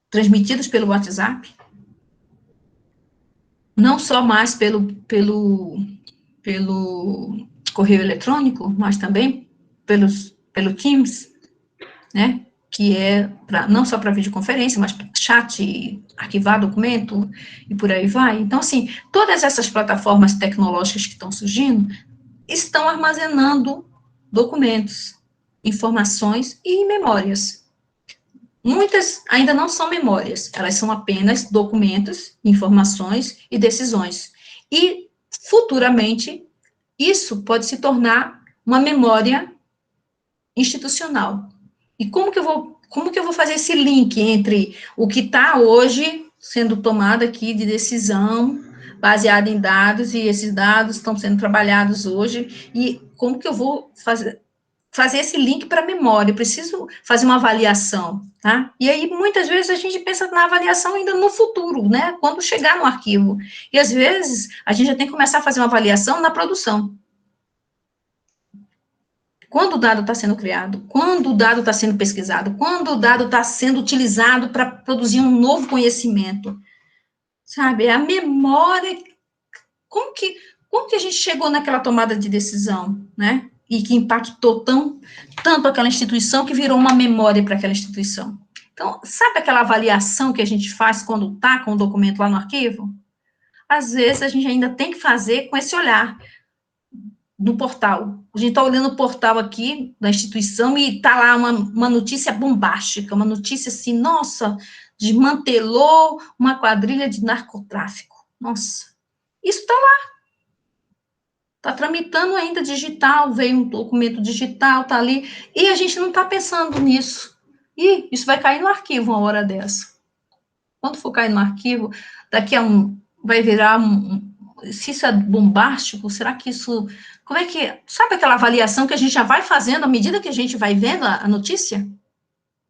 C: transmitidos pelo WhatsApp, não só mais pelo correio eletrônico, mas também pelo Teams, né, que é não só para videoconferência, mas chat, arquivar documento, e por aí vai. Então, assim, todas essas plataformas tecnológicas que estão surgindo, estão armazenando documentos, informações e memórias. Muitas ainda não são memórias, elas são apenas documentos, informações e decisões. E, futuramente, isso pode se tornar uma memória institucional. E como que eu vou fazer esse link entre o que está hoje sendo tomado aqui de decisão, baseada em dados, e esses dados estão sendo trabalhados hoje, e como que eu vou fazer esse link para a memória? Eu preciso fazer uma avaliação, tá? E aí, muitas vezes, a gente pensa na avaliação ainda no futuro, né? Quando chegar no arquivo. E, às vezes, a gente já tem que começar a fazer uma avaliação na produção. Quando o dado está sendo criado, quando o dado está sendo pesquisado, quando o dado está sendo utilizado para produzir um novo conhecimento, sabe? A memória, como que a gente chegou naquela tomada de decisão, né? E que impactou tanto aquela instituição que virou uma memória para aquela instituição. Então, sabe aquela avaliação que a gente faz quando está com o documento lá no arquivo? Às vezes, a gente ainda tem que fazer com esse olhar no portal. A gente está olhando o portal aqui da instituição e está lá uma notícia bombástica, uma notícia assim, nossa, desmantelou uma quadrilha de narcotráfico. Nossa, isso está lá. Está tramitando ainda digital, veio um documento digital, está ali, e a gente não está pensando nisso. E isso vai cair no arquivo uma hora dessa. Quando for cair no arquivo, daqui a vai virar se isso é bombástico, será que isso... Como é que... Sabe aquela avaliação que a gente já vai fazendo à medida que a gente vai vendo a notícia?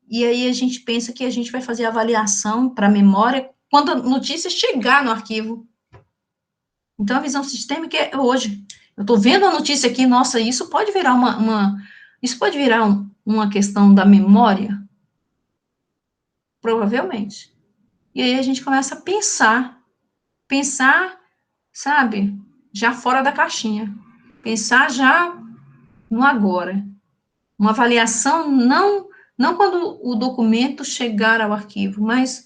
C: E aí a gente pensa que a gente vai fazer a avaliação para a memória quando a notícia chegar no arquivo. Então, a visão sistêmica é hoje. Eu estou vendo a notícia aqui, nossa, isso pode virar isso pode virar uma questão da memória? Provavelmente. E aí a gente começa a pensar, sabe, já fora da caixinha. Pensar já no agora. Uma avaliação não quando o documento chegar ao arquivo, mas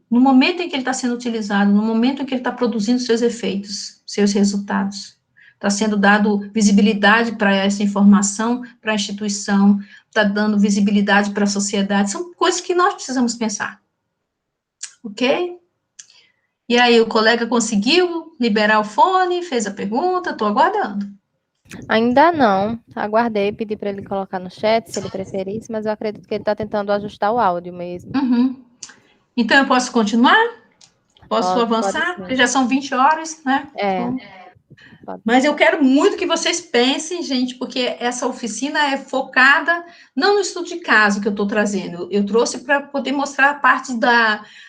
C: no momento em que ele está sendo utilizado, no momento em que ele está produzindo seus efeitos, seus resultados. Está sendo dado visibilidade para essa informação, para a instituição, está dando visibilidade para a sociedade. São coisas que nós precisamos pensar. Ok? E aí, o colega conseguiu liberar o fone, fez a pergunta, estou aguardando.
B: Ainda não. Aguardei, pedi para ele colocar no chat, se ele preferisse, mas eu acredito que ele está tentando ajustar o áudio mesmo.
C: Uhum. Então, eu posso continuar? Posso
B: Pode
C: avançar? Porque
B: sim.
C: já são 20 horas, né?
B: É,
C: Então,
B: pode
C: mas
B: sim.
C: eu quero muito que vocês pensem, gente, porque essa oficina é focada não no estudo de caso que eu estou trazendo. Eu trouxe para poder mostrar a parte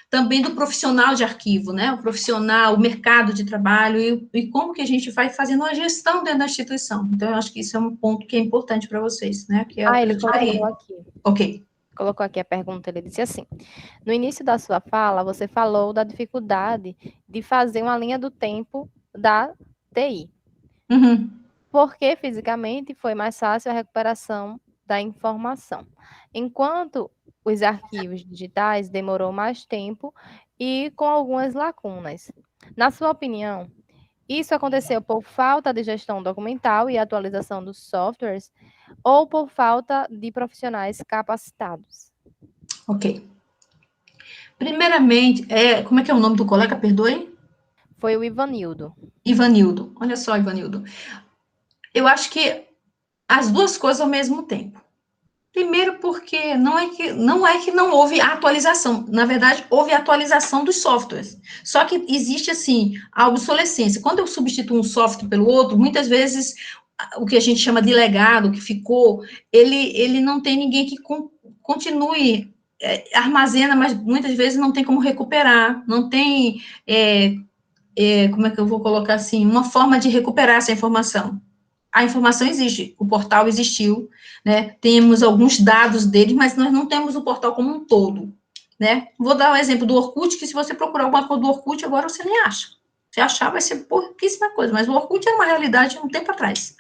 C: também do profissional de arquivo, né? O profissional, o mercado de trabalho e como que a gente vai fazendo a gestão dentro da instituição. Então, eu acho que isso é um ponto que é importante para vocês, né? Que é o
B: Ah,
C: que
B: ele
C: eu destaquei.
B: colocou aqui.
C: Ok.
B: Colocou aqui a pergunta, ele disse assim: no início da sua fala, você falou da dificuldade de fazer uma linha do tempo da TI,
C: Uhum.
B: porque fisicamente foi mais fácil a recuperação da informação, enquanto os arquivos digitais demorou mais tempo e com algumas lacunas. Na sua opinião, isso aconteceu por falta de gestão documental e atualização dos softwares ou por falta de profissionais capacitados?
C: Ok. Primeiramente, como é que é o nome do colega? Perdoe?
B: Foi o Ivanildo.
C: Ivanildo. Olha só, Ivanildo. Eu acho que as duas coisas ao mesmo tempo. Primeiro, porque não é que não houve atualização. Na verdade, houve atualização dos softwares. Só que existe, assim, a obsolescência. Quando eu substituo um software pelo outro, muitas vezes o que a gente chama de legado, que ficou, ele não tem ninguém que continue, armazena, mas muitas vezes não tem como recuperar, não tem, como é que eu vou colocar assim, uma forma de recuperar essa informação. A informação existe, o portal existiu, né? Temos alguns dados dele, mas nós não temos o portal como um todo, né? Vou dar um exemplo do Orkut, que se você procurar alguma coisa do Orkut, agora você nem acha. Se achar, vai ser pouquíssima coisa, mas o Orkut era uma realidade um tempo atrás,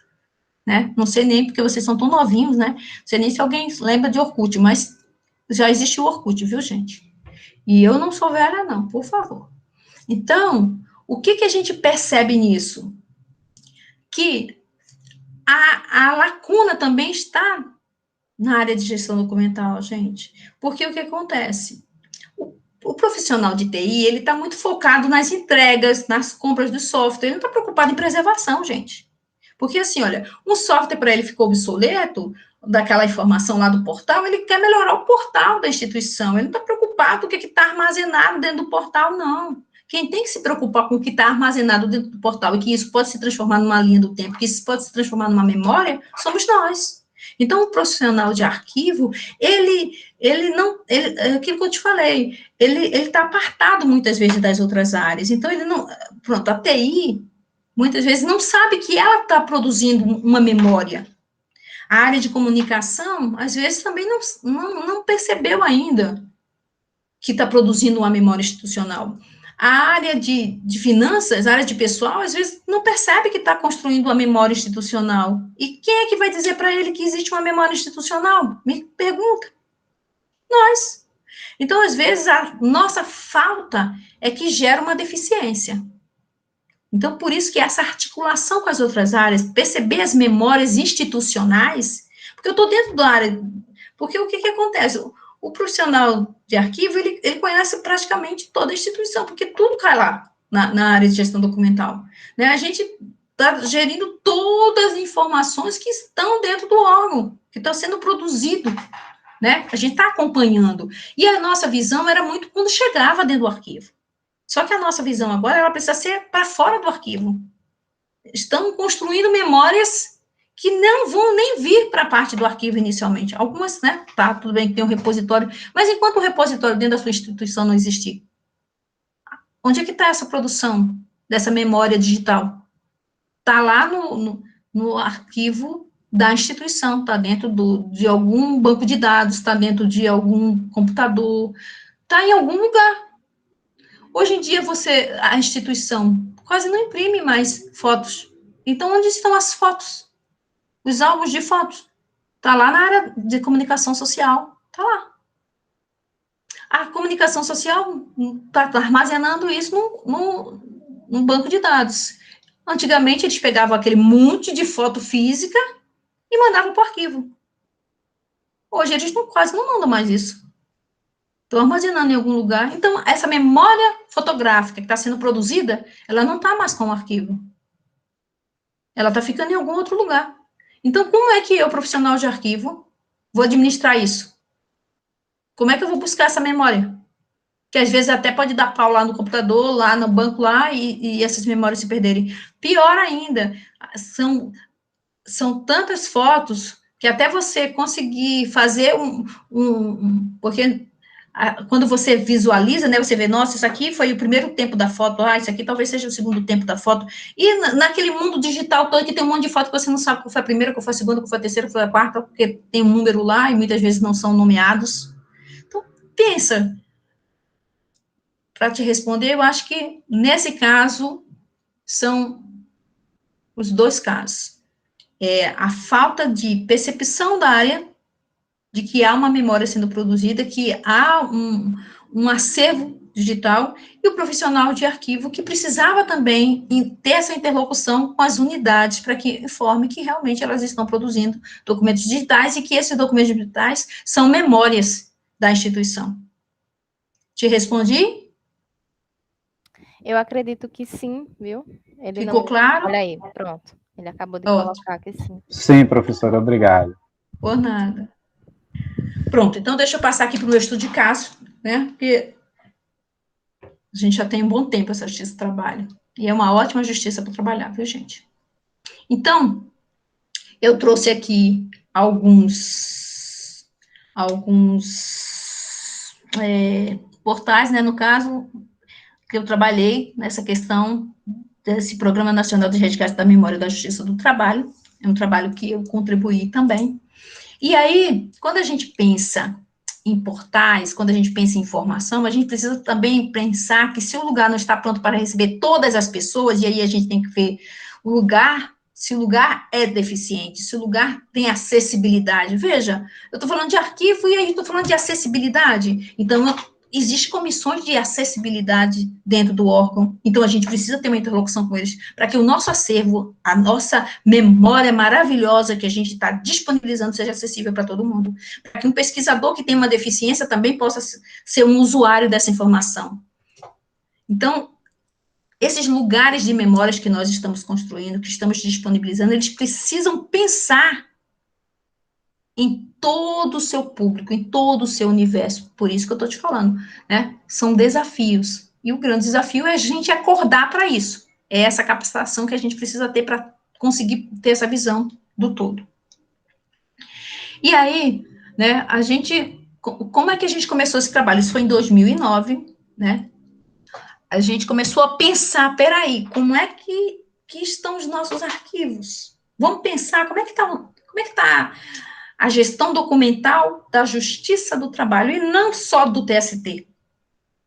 C: né? Não sei nem porque vocês são tão novinhos, né? Não sei nem se alguém lembra de Orkut, mas já existiu o Orkut, viu, gente? E eu não sou velha, não, por favor. Então, o que a gente percebe nisso? Que a lacuna também está na área de gestão documental, gente. Porque o que acontece? O profissional de TI, ele está muito focado nas entregas, nas compras do software, ele não está preocupado em preservação, gente. Porque assim, olha, um software para ele ficou obsoleto, daquela informação lá do portal, ele quer melhorar o portal da instituição, ele não está preocupado com o que está armazenado dentro do portal, não. Quem tem que se preocupar com o que está armazenado dentro do portal e que isso pode se transformar numa linha do tempo, que isso pode se transformar numa memória, somos nós. Então, o profissional de arquivo, ele não, é aquilo que eu te falei, ele está apartado muitas vezes das outras áreas. Então, ele não, pronto, a TI, muitas vezes, não sabe que ela está produzindo uma memória. A área de comunicação, às vezes, também não percebeu ainda que está produzindo uma memória institucional. A área de finanças, a área de pessoal, às vezes não percebe que está construindo uma memória institucional. E quem é que vai dizer para ele que existe uma memória institucional? Me pergunta. Nós. Então, às vezes, a nossa falta é que gera uma deficiência. Então, por isso que essa articulação com as outras áreas, perceber as memórias institucionais, porque eu estou dentro da área, porque o que acontece? O profissional de arquivo, ele conhece praticamente toda a instituição, porque tudo cai lá, na área de gestão documental. Né? A gente está gerindo todas as informações que estão dentro do órgão, que estão sendo produzido, né? A gente está acompanhando. E a nossa visão era muito quando chegava dentro do arquivo. Só que a nossa visão agora, ela precisa ser para fora do arquivo. Estão construindo memórias que não vão nem vir para a parte do arquivo inicialmente. Algumas, né? Tá, tudo bem que tem um repositório, mas enquanto o repositório dentro da sua instituição não existir, onde é que está essa produção dessa memória digital? Está lá no arquivo da instituição, está dentro de algum banco de dados, está dentro de algum computador, está em algum lugar. Hoje em dia, a instituição quase não imprime mais fotos. Então, onde estão as fotos? Os álbuns de fotos? Está lá na área de comunicação social. Está lá. A comunicação social está armazenando isso num banco de dados. Antigamente, eles pegavam aquele monte de foto física e mandavam para o arquivo. Hoje, eles quase não mandam mais isso. Estão armazenando em algum lugar. Então, essa memória fotográfica que está sendo produzida, ela não está mais com o arquivo. ela está ficando em algum outro lugar. Então, como é que eu, profissional de arquivo, vou administrar isso? Como é que eu vou buscar essa memória? Que às vezes até pode dar pau lá no computador, lá no banco, lá, e essas memórias se perderem. Pior ainda, são tantas fotos que até você conseguir fazer porque quando você visualiza, né, você vê, nossa, isso aqui foi o primeiro tempo da foto, isso aqui talvez seja o segundo tempo da foto, e naquele mundo digital todo que tem um monte de foto que você não sabe qual foi a primeira, qual foi a segunda, qual foi a terceira, qual foi a quarta, porque tem um número lá e muitas vezes não são nomeados. Então, pensa, para te responder, eu acho que nesse caso são os dois casos. A falta de percepção da área, de que há uma memória sendo produzida, que há um acervo digital, e o profissional de arquivo que precisava também ter essa interlocução com as unidades para que informe que realmente elas estão produzindo documentos digitais e que esses documentos digitais são memórias da instituição. Te respondi?
B: Eu acredito que sim, viu? Ele
C: Ficou
B: não...
C: claro?
B: Olha aí, pronto. Ele acabou de
C: Ótimo.
B: colocar que sim.
D: Sim, professora, obrigado.
C: Por nada. Pronto, então deixa eu passar aqui para o meu estudo de caso, né? Porque a gente já tem um bom tempo essa justiça do trabalho. E é uma ótima justiça para trabalhar, viu, gente? Então, eu trouxe aqui alguns portais, né, no caso, que eu trabalhei nessa questão desse Programa Nacional de Resgate da Memória da Justiça do Trabalho. É um trabalho que eu contribuí também. E aí, quando a gente pensa em portais, quando a gente pensa em informação, a gente precisa também pensar que se o lugar não está pronto para receber todas as pessoas, e aí a gente tem que ver o lugar, se o lugar é deficiente, se o lugar tem acessibilidade. Veja, eu estou falando de arquivo e aí estou falando de acessibilidade. Então, existem comissões de acessibilidade dentro do órgão, então a gente precisa ter uma interlocução com eles, para que o nosso acervo, a nossa memória maravilhosa que a gente está disponibilizando seja acessível para todo mundo, para que um pesquisador que tem uma deficiência também possa ser um usuário dessa informação. Então, esses lugares de memórias que nós estamos construindo, que estamos disponibilizando, eles precisam pensar em todo o seu público, em todo o seu universo. Por isso que eu estou te falando, né? São desafios. E o grande desafio é a gente acordar para isso. É essa capacitação que a gente precisa ter para conseguir ter essa visão do todo. E aí, né, como é que a gente começou esse trabalho? Isso foi em 2009, né? A gente começou a pensar, peraí, como é que estão os nossos arquivos? Vamos pensar como é que está a gestão documental da Justiça do Trabalho, e não só do TST,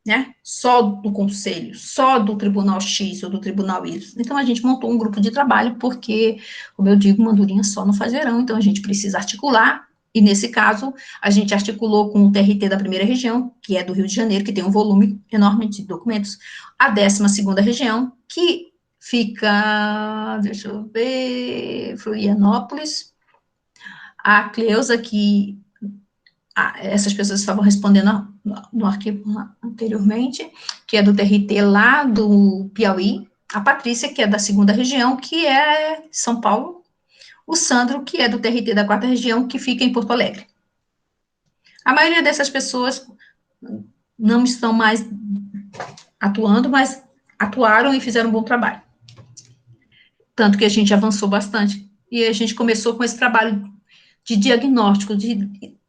C: né? Só do Conselho, só do Tribunal X ou do Tribunal Y. Então, a gente montou um grupo de trabalho, porque, como eu digo, mandurinha só não faz verão, então a gente precisa articular, e nesse caso, a gente articulou com o TRT da primeira região, que é do Rio de Janeiro, que tem um volume enorme de documentos, a 12ª região, que fica, deixa eu ver, Florianópolis, a Cleusa, que essas pessoas estavam respondendo no arquivo anteriormente, que é do TRT lá do Piauí, a Patrícia, que é da 2ª região, que é São Paulo, o Sandro, que é do TRT da 4ª região, que fica em Porto Alegre. A maioria dessas pessoas não estão mais atuando, mas atuaram e fizeram um bom trabalho. Tanto que a gente avançou bastante. E a gente começou com esse trabalho de diagnóstico,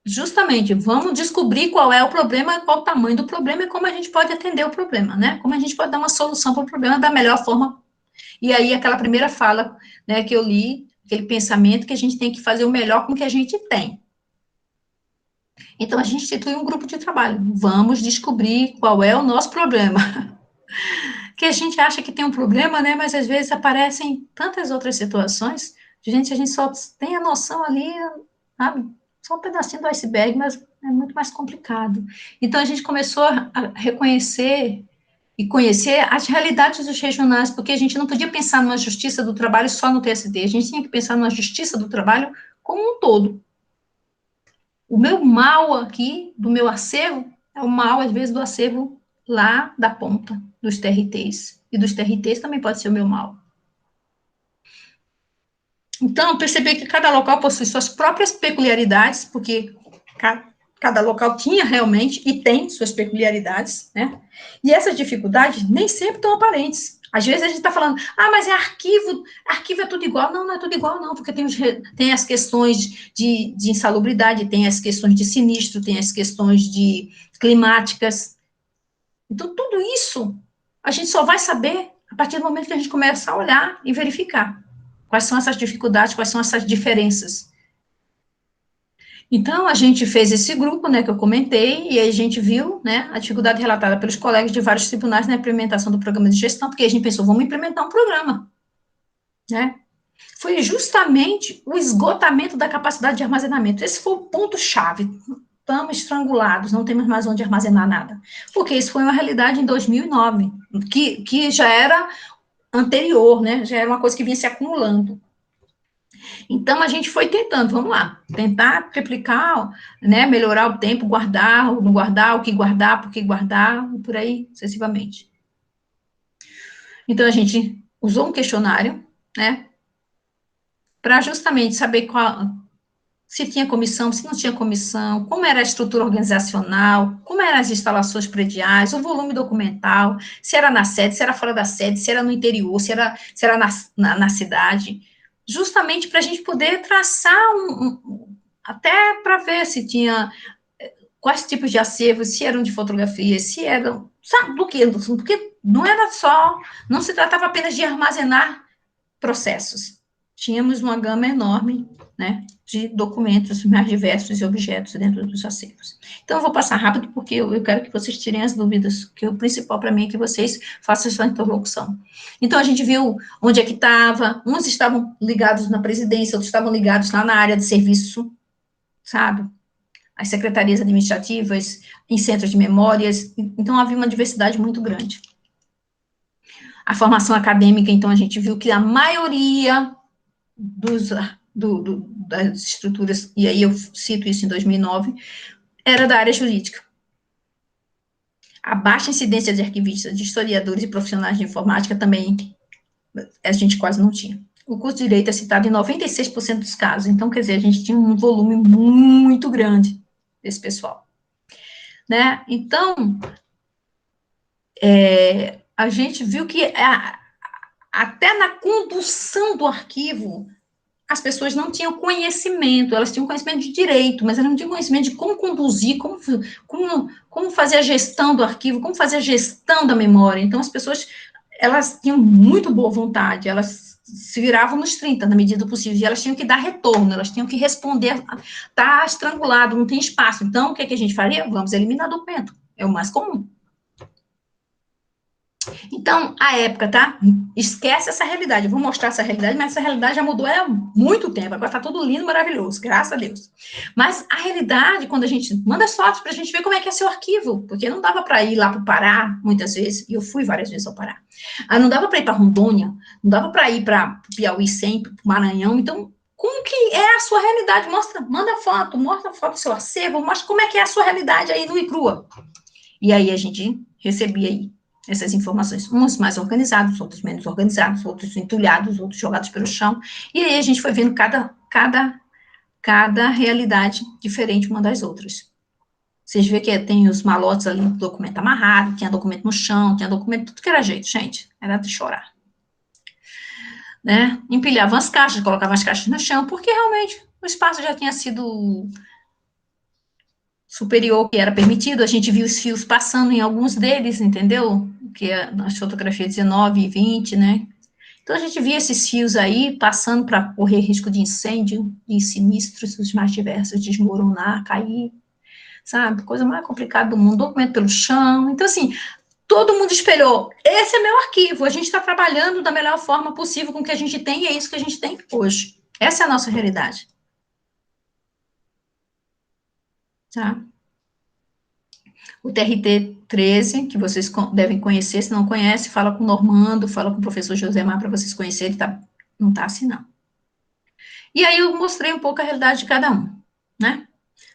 C: justamente, vamos descobrir qual é o problema, qual o tamanho do problema e como a gente pode atender o problema, né? Como a gente pode dar uma solução para o problema da melhor forma. E aí, aquela primeira fala, né, que eu li, aquele pensamento que a gente tem que fazer o melhor com o que a gente tem. Então, a gente institui um grupo de trabalho. Vamos descobrir qual é o nosso problema. Que a gente acha que tem um problema, né? Mas às vezes aparecem tantas outras situações. Gente, a gente só tem a noção ali, sabe? Só um pedacinho do iceberg, mas é muito mais complicado. Então, a gente começou a reconhecer e conhecer as realidades dos regionais, porque a gente não podia pensar numa justiça do trabalho só no TST, a gente tinha que pensar numa justiça do trabalho como um todo. O meu mal aqui, do meu acervo, é o mal, às vezes, do acervo lá da ponta, dos TRTs. E dos TRTs também pode ser o meu mal. Então, perceber que cada local possui suas próprias peculiaridades, porque cada local tinha realmente e tem suas peculiaridades, né? E essas dificuldades nem sempre estão aparentes. Às vezes a gente está falando, mas é arquivo é tudo igual. Não, não é tudo igual, não, porque tem as questões de insalubridade, tem as questões de sinistro, tem as questões de climáticas. Então, tudo isso a gente só vai saber a partir do momento que a gente começa a olhar e verificar quais são essas dificuldades, quais são essas diferenças. Então, a gente fez esse grupo, né, que eu comentei, e aí a gente viu, né, a dificuldade relatada pelos colegas de vários tribunais na implementação do programa de gestão, porque a gente pensou, vamos implementar um programa, né? Foi justamente o esgotamento da capacidade de armazenamento. Esse foi o ponto-chave. Estamos estrangulados, não temos mais onde armazenar nada. Porque isso foi uma realidade em 2009, que já era anterior, né, já era uma coisa que vinha se acumulando. Então, a gente foi tentando, vamos lá, tentar replicar, né, melhorar o tempo, guardar, não guardar, o que guardar, por que guardar, e por aí, sucessivamente. Então, a gente usou um questionário, né, para justamente saber se tinha comissão, se não tinha comissão, como era a estrutura organizacional, como eram as instalações prediais, o volume documental, se era na sede, se era fora da sede, se era no interior, se era na cidade, justamente para a gente poder traçar até para ver se tinha quais tipos de acervos, se eram de fotografia, se eram, sabe, do que, porque não era só, não se tratava apenas de armazenar processos, tínhamos uma gama enorme, né, de documentos mais diversos e objetos dentro dos acervos. Então, eu vou passar rápido, porque eu quero que vocês tirem as dúvidas, que o principal para mim é que vocês façam essa interlocução. Então, a gente viu onde é que estava, uns estavam ligados na presidência, outros estavam ligados lá na área de serviço, sabe? As secretarias administrativas, em centros de memórias, então havia uma diversidade muito grande. A formação acadêmica, então, a gente viu que a maioria das estruturas, e aí eu cito isso em 2009, era da área jurídica. A baixa incidência de arquivistas, de historiadores e profissionais de informática também a gente quase não tinha. O curso de Direito é citado em 96% dos casos, então, quer dizer, a gente tinha um volume muito grande desse pessoal. Né? Então, a gente viu que até na condução do arquivo, as pessoas não tinham conhecimento, elas tinham conhecimento de direito, mas elas não tinham conhecimento de como conduzir, como fazer a gestão do arquivo, como fazer a gestão da memória. Então, as pessoas, elas tinham muito boa vontade, elas se viravam nos 30, na medida do possível, e elas tinham que dar retorno, elas tinham que responder, tá estrangulado, não tem espaço. Então, o que a gente faria? Vamos eliminar documento, é o mais comum. Então, a época, tá? Esquece essa realidade. Eu vou mostrar essa realidade, mas essa realidade já mudou há muito tempo. Agora tá tudo lindo, maravilhoso, graças a Deus. Mas a realidade, quando a gente manda as fotos pra gente ver como é que é seu arquivo, porque não dava para ir lá pro Pará, muitas vezes, e eu fui várias vezes ao Pará. Não dava para ir para Rondônia, não dava para ir para Piauí sempre, pro Maranhão. Então, como que é a sua realidade? Manda foto, mostra a foto do seu acervo, mostra como é que é a sua realidade aí nua e crua. E aí a gente recebia aí essas informações, uns mais organizados, outros menos organizados, outros entulhados, outros jogados pelo chão, e aí a gente foi vendo cada realidade diferente uma das outras. Vocês veem que tem os malotes ali, documento amarrado, tinha documento no chão, tinha documento, tudo que era jeito, gente, era de chorar. Né? Empilhavam as caixas, colocavam as caixas no chão, porque realmente o espaço já tinha sido superior que era permitido, a gente viu os fios passando em alguns deles, entendeu? Que é nas fotografias 19 e 20, né? Então, a gente via esses fios aí passando para correr risco de incêndio, de sinistros, os mais diversos, desmoronar, cair, sabe? Coisa mais complicada do mundo, documento pelo chão. Então, assim, todo mundo espelhou, esse é meu arquivo, a gente está trabalhando da melhor forma possível com o que a gente tem, e é isso que a gente tem hoje. Essa é a nossa realidade. Tá? O TRT 13, que vocês devem conhecer, se não conhece, fala com o Normando, fala com o professor Josemar para vocês conhecerem, não está assim, não. E aí eu mostrei um pouco a realidade de cada um, né?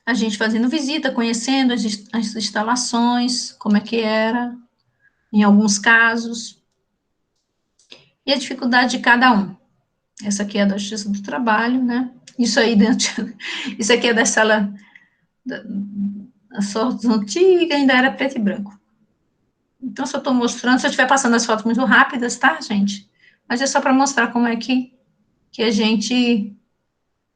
C: A gente fazendo visita, conhecendo as instalações, como é que era, em alguns casos, e a dificuldade de cada um. Essa aqui é da Justiça do Trabalho, né? Isso aí dentro, isso aqui é da sala, a fotos antiga, ainda era preto e branco. Então, se eu estou mostrando, se eu estiver passando as fotos muito rápidas, tá, gente? Mas é só para mostrar como é que a gente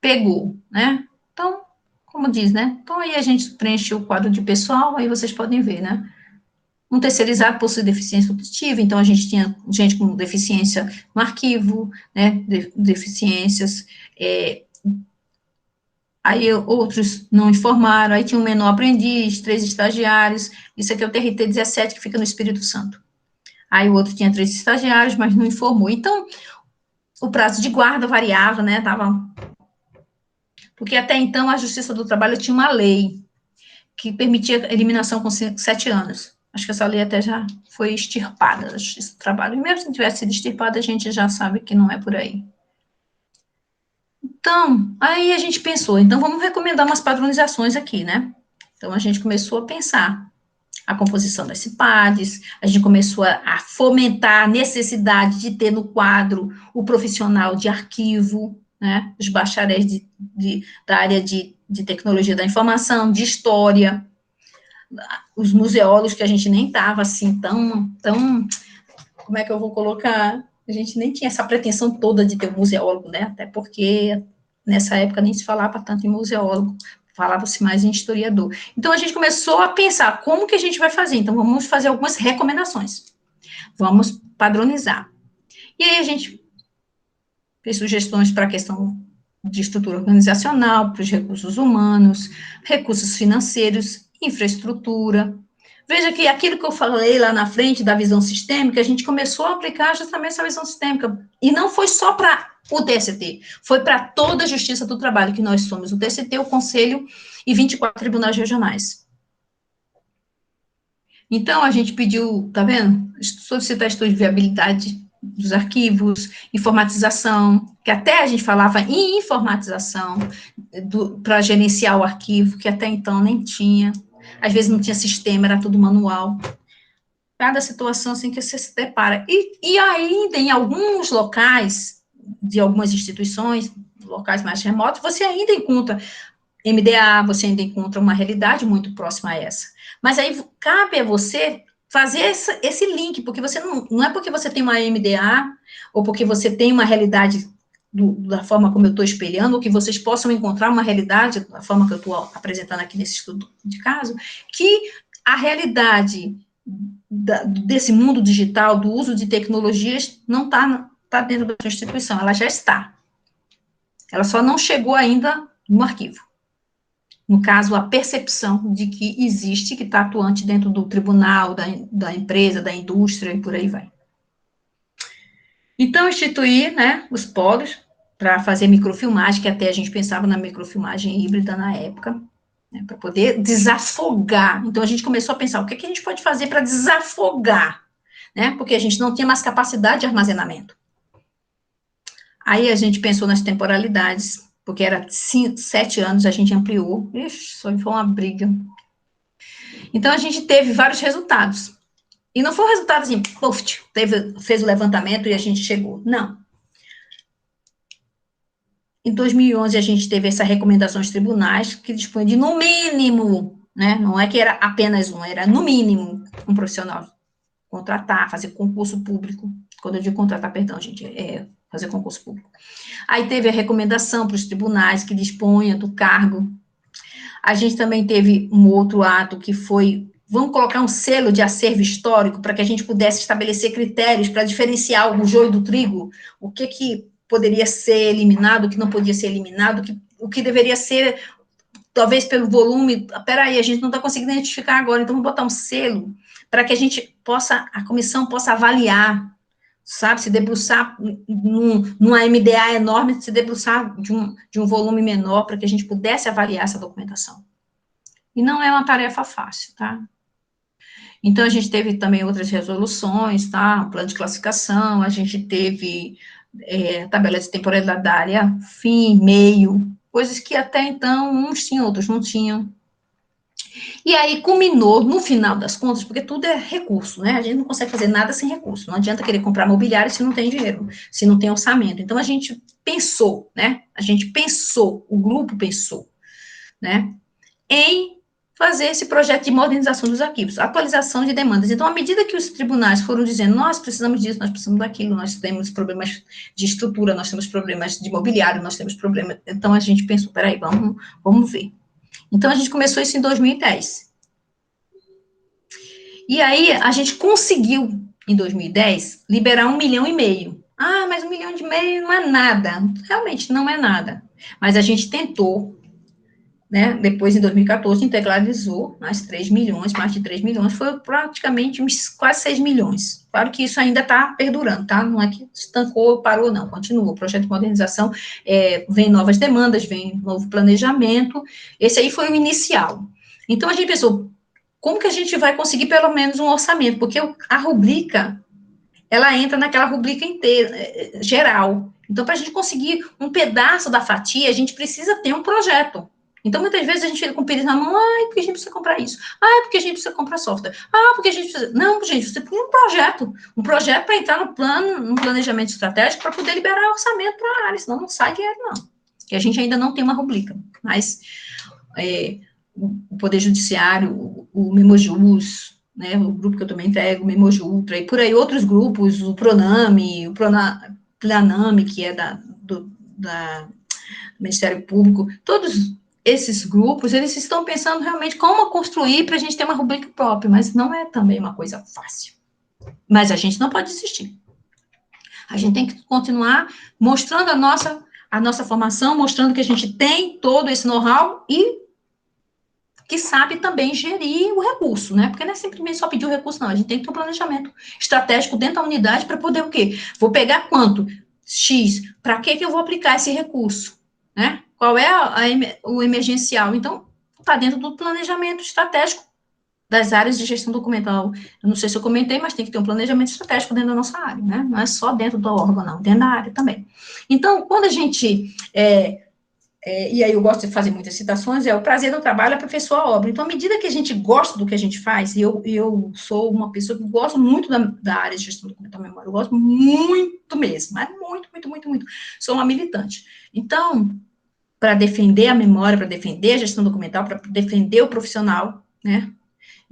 C: pegou, né? Então, como diz, né? Então, aí a gente preenche o quadro de pessoal, aí vocês podem ver, né? Um terceirizado possui deficiência auditiva, então a gente tinha gente com deficiência no arquivo, né? Deficiências, aí outros não informaram, aí tinha um menor aprendiz, 3 estagiários, isso aqui é o TRT 17, que fica no Espírito Santo. Aí o outro tinha 3 estagiários, mas não informou. Então, o prazo de guarda variava, né? Porque até então a Justiça do Trabalho tinha uma lei que permitia eliminação com 7 anos. Acho que essa lei até já foi extirpada da Justiça do Trabalho. E mesmo se tivesse sido extirpada, a gente já sabe que não é por aí. Então, aí a gente pensou, então vamos recomendar umas padronizações aqui, né? Então, a gente começou a pensar a composição das CIPADs, a gente começou a fomentar a necessidade de ter no quadro o profissional de arquivo, né, os bacharéis da área de tecnologia da informação, de história, os museólogos, que a gente nem estava assim tão, como é que eu vou colocar? A gente nem tinha essa pretensão toda de ter um museólogo, né, até porque nessa época nem se falava tanto em museólogo, falava-se mais em historiador. Então, a gente começou a pensar como que a gente vai fazer. Então, vamos fazer algumas recomendações. Vamos padronizar. E aí, a gente fez sugestões para a questão de estrutura organizacional, para os recursos humanos, recursos financeiros, infraestrutura. Veja que aquilo que eu falei lá na frente da visão sistêmica, a gente começou a aplicar justamente essa visão sistêmica. E não foi só para o TST, foi para toda a Justiça do Trabalho, que nós somos o TST, o Conselho e 24 tribunais regionais. Então, a gente pediu, tá vendo? Solicitar estudo de viabilidade dos arquivos, informatização, que até a gente falava em informatização para gerenciar o arquivo, que até então nem tinha. Às vezes não tinha sistema, era tudo manual. Cada situação assim que você se depara. E ainda em alguns locais, de algumas instituições, locais mais remotos, você ainda encontra MDA, você ainda encontra uma realidade muito próxima a essa. Mas aí cabe a você fazer esse link, porque você não é porque você tem uma MDA, ou porque você tem uma realidade da forma como eu estou espelhando, ou que vocês possam encontrar uma realidade da forma que eu estou apresentando aqui nesse estudo de caso, que a realidade desse mundo digital, do uso de tecnologias, não está dentro da sua instituição, ela já está. Ela só não chegou ainda no arquivo. No caso, a percepção de que existe, que está atuante dentro do tribunal, da empresa, da indústria e por aí vai. Então, instituir, né, os polos para fazer microfilmagem, que até a gente pensava na microfilmagem híbrida na época, né, para poder desafogar. Então, a gente começou a pensar, o que a gente pode fazer para desafogar, né, porque a gente não tinha mais capacidade de armazenamento. Aí, a gente pensou nas temporalidades, porque era 7 anos, a gente ampliou. Ixi, só foi uma briga. Então, a gente teve vários resultados. E não foi um resultado assim, puf, fez o levantamento e a gente chegou. Não. Em 2011, a gente teve essa recomendação aos tribunais, que dispõe de, no mínimo, né, não é que era apenas um, era no mínimo um profissional contratar, fazer concurso público. Quando eu digo contratar, perdão, gente, é fazer concurso público. Aí teve a recomendação para os tribunais que disponha do cargo. A gente também teve um outro ato que foi, vamos colocar um selo de acervo histórico para que a gente pudesse estabelecer critérios para diferenciar o joio do trigo, o que poderia ser eliminado, o que não podia ser eliminado, o que deveria ser, talvez pelo volume, peraí, a gente não está conseguindo identificar agora, então vamos botar um selo para que a gente possa, a comissão possa avaliar, sabe, se debruçar numa MDA enorme, se debruçar de um volume menor, para que a gente pudesse avaliar essa documentação. E não é uma tarefa fácil, tá? Então, a gente teve também outras resoluções, tá? Um plano de classificação, a gente teve tabela de temporalidade, fim, meio, coisas que até então uns tinham, outros não tinham. E aí culminou, no final das contas, porque tudo é recurso, né? A gente não consegue fazer nada sem recurso. Não adianta querer comprar mobiliário se não tem dinheiro, se não tem orçamento. Então a gente pensou, né? O grupo pensou, né? Em fazer esse projeto de modernização dos arquivos, atualização de demandas. Então, à medida que os tribunais foram dizendo, nós precisamos disso, nós precisamos daquilo, nós temos problemas de estrutura, nós temos problemas de mobiliário, nós temos problemas... Então, a gente pensou, peraí, vamos ver. Então, a gente começou isso em 2010. E aí, a gente conseguiu, em 2010, liberar 1,5 milhão. Ah, mas 1,5 milhão não é nada. Realmente, não é nada. Mas a gente tentou, né? Depois, em 2014, integralizou mais 3 milhões, mais de 3 milhões, foi praticamente quase 6 milhões. Claro que isso ainda está perdurando, tá? Não é que estancou, parou, não, continua. O projeto de modernização, vem novas demandas, vem novo planejamento, esse aí foi o inicial. Então, a gente pensou, como que a gente vai conseguir pelo menos um orçamento? Porque a rubrica, ela entra naquela rubrica inteira, geral. Então, para a gente conseguir um pedaço da fatia, a gente precisa ter um projeto. Então, muitas vezes a gente fica com o pires na mão, porque a gente precisa comprar isso, porque a gente precisa comprar software, porque a gente precisa... Não, gente, você põe um projeto para entrar no plano, no planejamento estratégico, para poder liberar orçamento para a área, senão não sai dinheiro, não. E a gente ainda não tem uma rubrica, mas o Poder Judiciário, o Memojus, né, o grupo que eu também entrego, o Memoju Ultra, e por aí outros grupos, o Proname, Planame, que é do Ministério Público, todos esses grupos, eles estão pensando realmente como construir para a gente ter uma rubrica própria, mas não é também uma coisa fácil. Mas a gente não pode desistir. A gente tem que continuar mostrando a nossa formação, mostrando que a gente tem todo esse know-how e que sabe também gerir o recurso, né? Porque não é simplesmente só pedir o recurso, não. A gente tem que ter um planejamento estratégico dentro da unidade para poder o quê? Vou pegar quanto? X. Para que eu vou aplicar esse recurso? Né? Qual é o emergencial? Então, está dentro do planejamento estratégico das áreas de gestão documental. Eu não sei se eu comentei, mas tem que ter um planejamento estratégico dentro da nossa área, né? Não é só dentro do órgão, não, dentro da área também. Então, quando a gente... e aí eu gosto de fazer muitas citações, o prazer do trabalho aperfeiçoa a obra. Então, à medida que a gente gosta do que a gente faz, e eu sou uma pessoa que gosto muito da área de gestão documental e memória, eu gosto muito mesmo, mas muito, muito, muito, muito. Sou uma militante. Então, para defender a memória, para defender a gestão documental, para defender o profissional, né?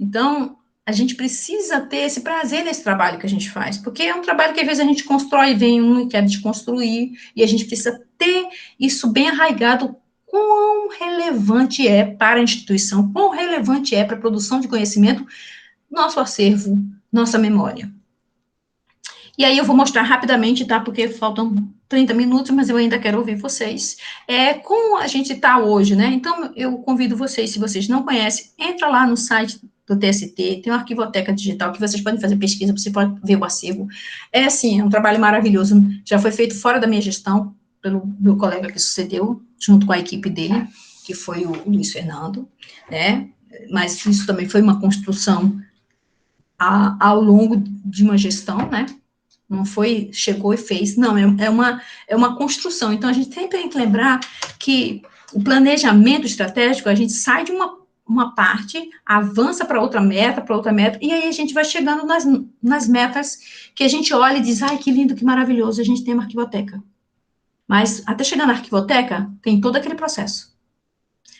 C: Então, a gente precisa ter esse prazer nesse trabalho que a gente faz, porque é um trabalho que às vezes a gente constrói, vem um e quer desconstruir, e a gente precisa ter isso bem arraigado, quão relevante é para a instituição, quão relevante é para a produção de conhecimento, nosso acervo, nossa memória. E aí eu vou mostrar rapidamente, tá? Porque faltam 30 minutos, mas eu ainda quero ouvir vocês. Como a gente está hoje, né? Então, eu convido vocês, se vocês não conhecem, entra lá no site do TST, tem uma arquivoteca digital que vocês podem fazer pesquisa, você pode ver o acervo. É um trabalho maravilhoso, já foi feito fora da minha gestão, pelo meu colega que sucedeu, junto com a equipe dele, que foi o Luiz Fernando, né? Mas isso também foi uma construção ao longo de uma gestão, né? Não foi, chegou e fez, não, é uma construção. Então, a gente sempre tem que lembrar que o planejamento estratégico, a gente sai de uma parte, avança para outra meta, e aí a gente vai chegando nas metas que a gente olha e diz, ai, que lindo, que maravilhoso, a gente tem uma arquivoteca. Mas, até chegar na arquivoteca, tem todo aquele processo.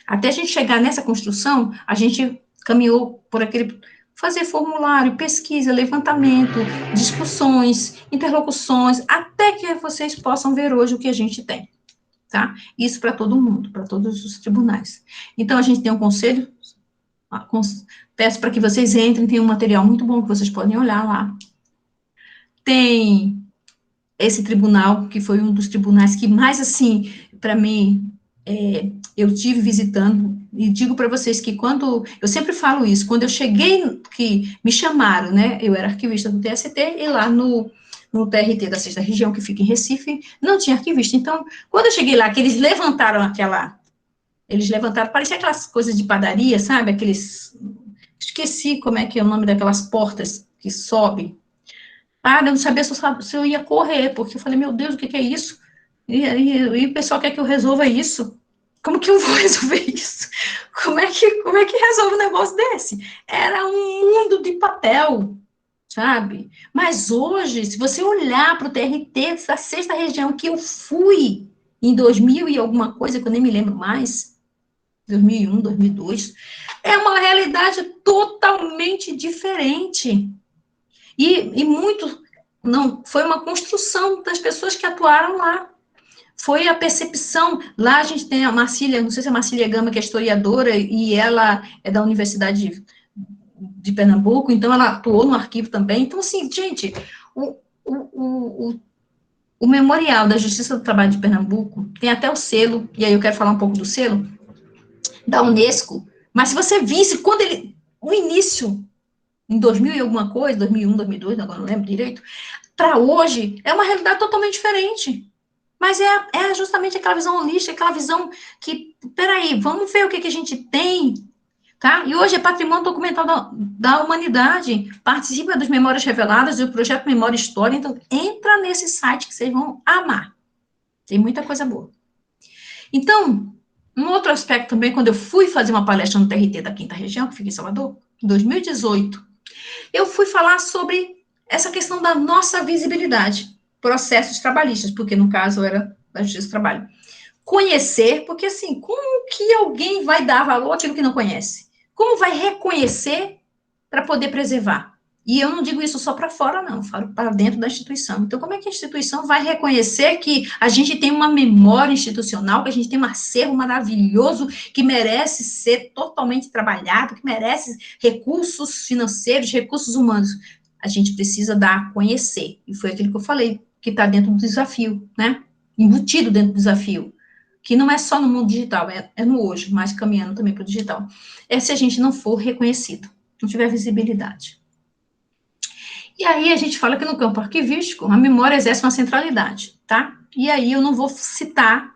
C: Até a gente chegar nessa construção, a gente caminhou por aquele... fazer formulário, pesquisa, levantamento, discussões, interlocuções, até que vocês possam ver hoje o que a gente tem, tá? Isso para todo mundo, para todos os tribunais. Então, a gente tem um conselho, peço para que vocês entrem, tem um material muito bom que vocês podem olhar lá. Tem esse tribunal, que foi um dos tribunais que mais, assim, para mim, eu tive visitando, e digo para vocês que quando, eu sempre falo isso, quando eu cheguei, que me chamaram, né, eu era arquivista do TST, e lá no TRT da 6ª Região, que fica em Recife, não tinha arquivista. Então, quando eu cheguei lá, que eles levantaram, parecia aquelas coisas de padaria, sabe, esqueci como é que é o nome daquelas portas que sobe. Eu não sabia se eu ia correr, porque eu falei, meu Deus, o que é isso? E o pessoal quer que eu resolva isso? como que eu vou resolver isso? Como é que resolve um negócio desse? Era um mundo de papel, sabe? Mas hoje, se você olhar para o TRT da 6ª região, que eu fui em 2000 e alguma coisa, que eu nem me lembro mais, 2001, 2002, é uma realidade totalmente diferente. E muito, não, foi uma construção das pessoas que atuaram lá. Foi a percepção, lá a gente tem a Marcília, não sei se é a Marcília Gama, que é historiadora, e ela é da Universidade de Pernambuco, então ela atuou no arquivo também. Então, assim, gente, o Memorial da Justiça do Trabalho de Pernambuco tem até o selo, e aí eu quero falar um pouco do selo, da Unesco, mas se você visse quando ele, o início, em 2000 e alguma coisa, 2001, 2002, agora não lembro direito, para hoje, é uma realidade totalmente diferente. Mas é justamente aquela visão holística, aquela visão que, peraí, vamos ver o que a gente tem, tá? E hoje é patrimônio documental da humanidade, participa dos Memórias Reveladas, do projeto Memória e História, então entra nesse site que vocês vão amar. Tem muita coisa boa. Então, um outro aspecto também, quando eu fui fazer uma palestra no TRT da 5ª região, que fica em Salvador, em 2018, eu fui falar sobre essa questão da nossa visibilidade, processos trabalhistas, porque no caso era da Justiça do Trabalho. Conhecer, porque assim, como que alguém vai dar valor àquilo que não conhece? Como vai reconhecer para poder preservar? E eu não digo isso só para fora, não, falo para dentro da instituição. Então, como é que a instituição vai reconhecer que a gente tem uma memória institucional, que a gente tem um acervo maravilhoso, que merece ser totalmente trabalhado, que merece recursos financeiros, recursos humanos? A gente precisa dar a conhecer. E foi aquilo que eu falei, que está dentro do desafio, né? Embutido dentro do desafio. Que não é só no mundo digital, é no hoje, mas caminhando também para o digital. É se a gente não for reconhecido, não tiver visibilidade. E aí a gente fala que no campo arquivístico, a memória exerce uma centralidade, tá? E aí eu não vou citar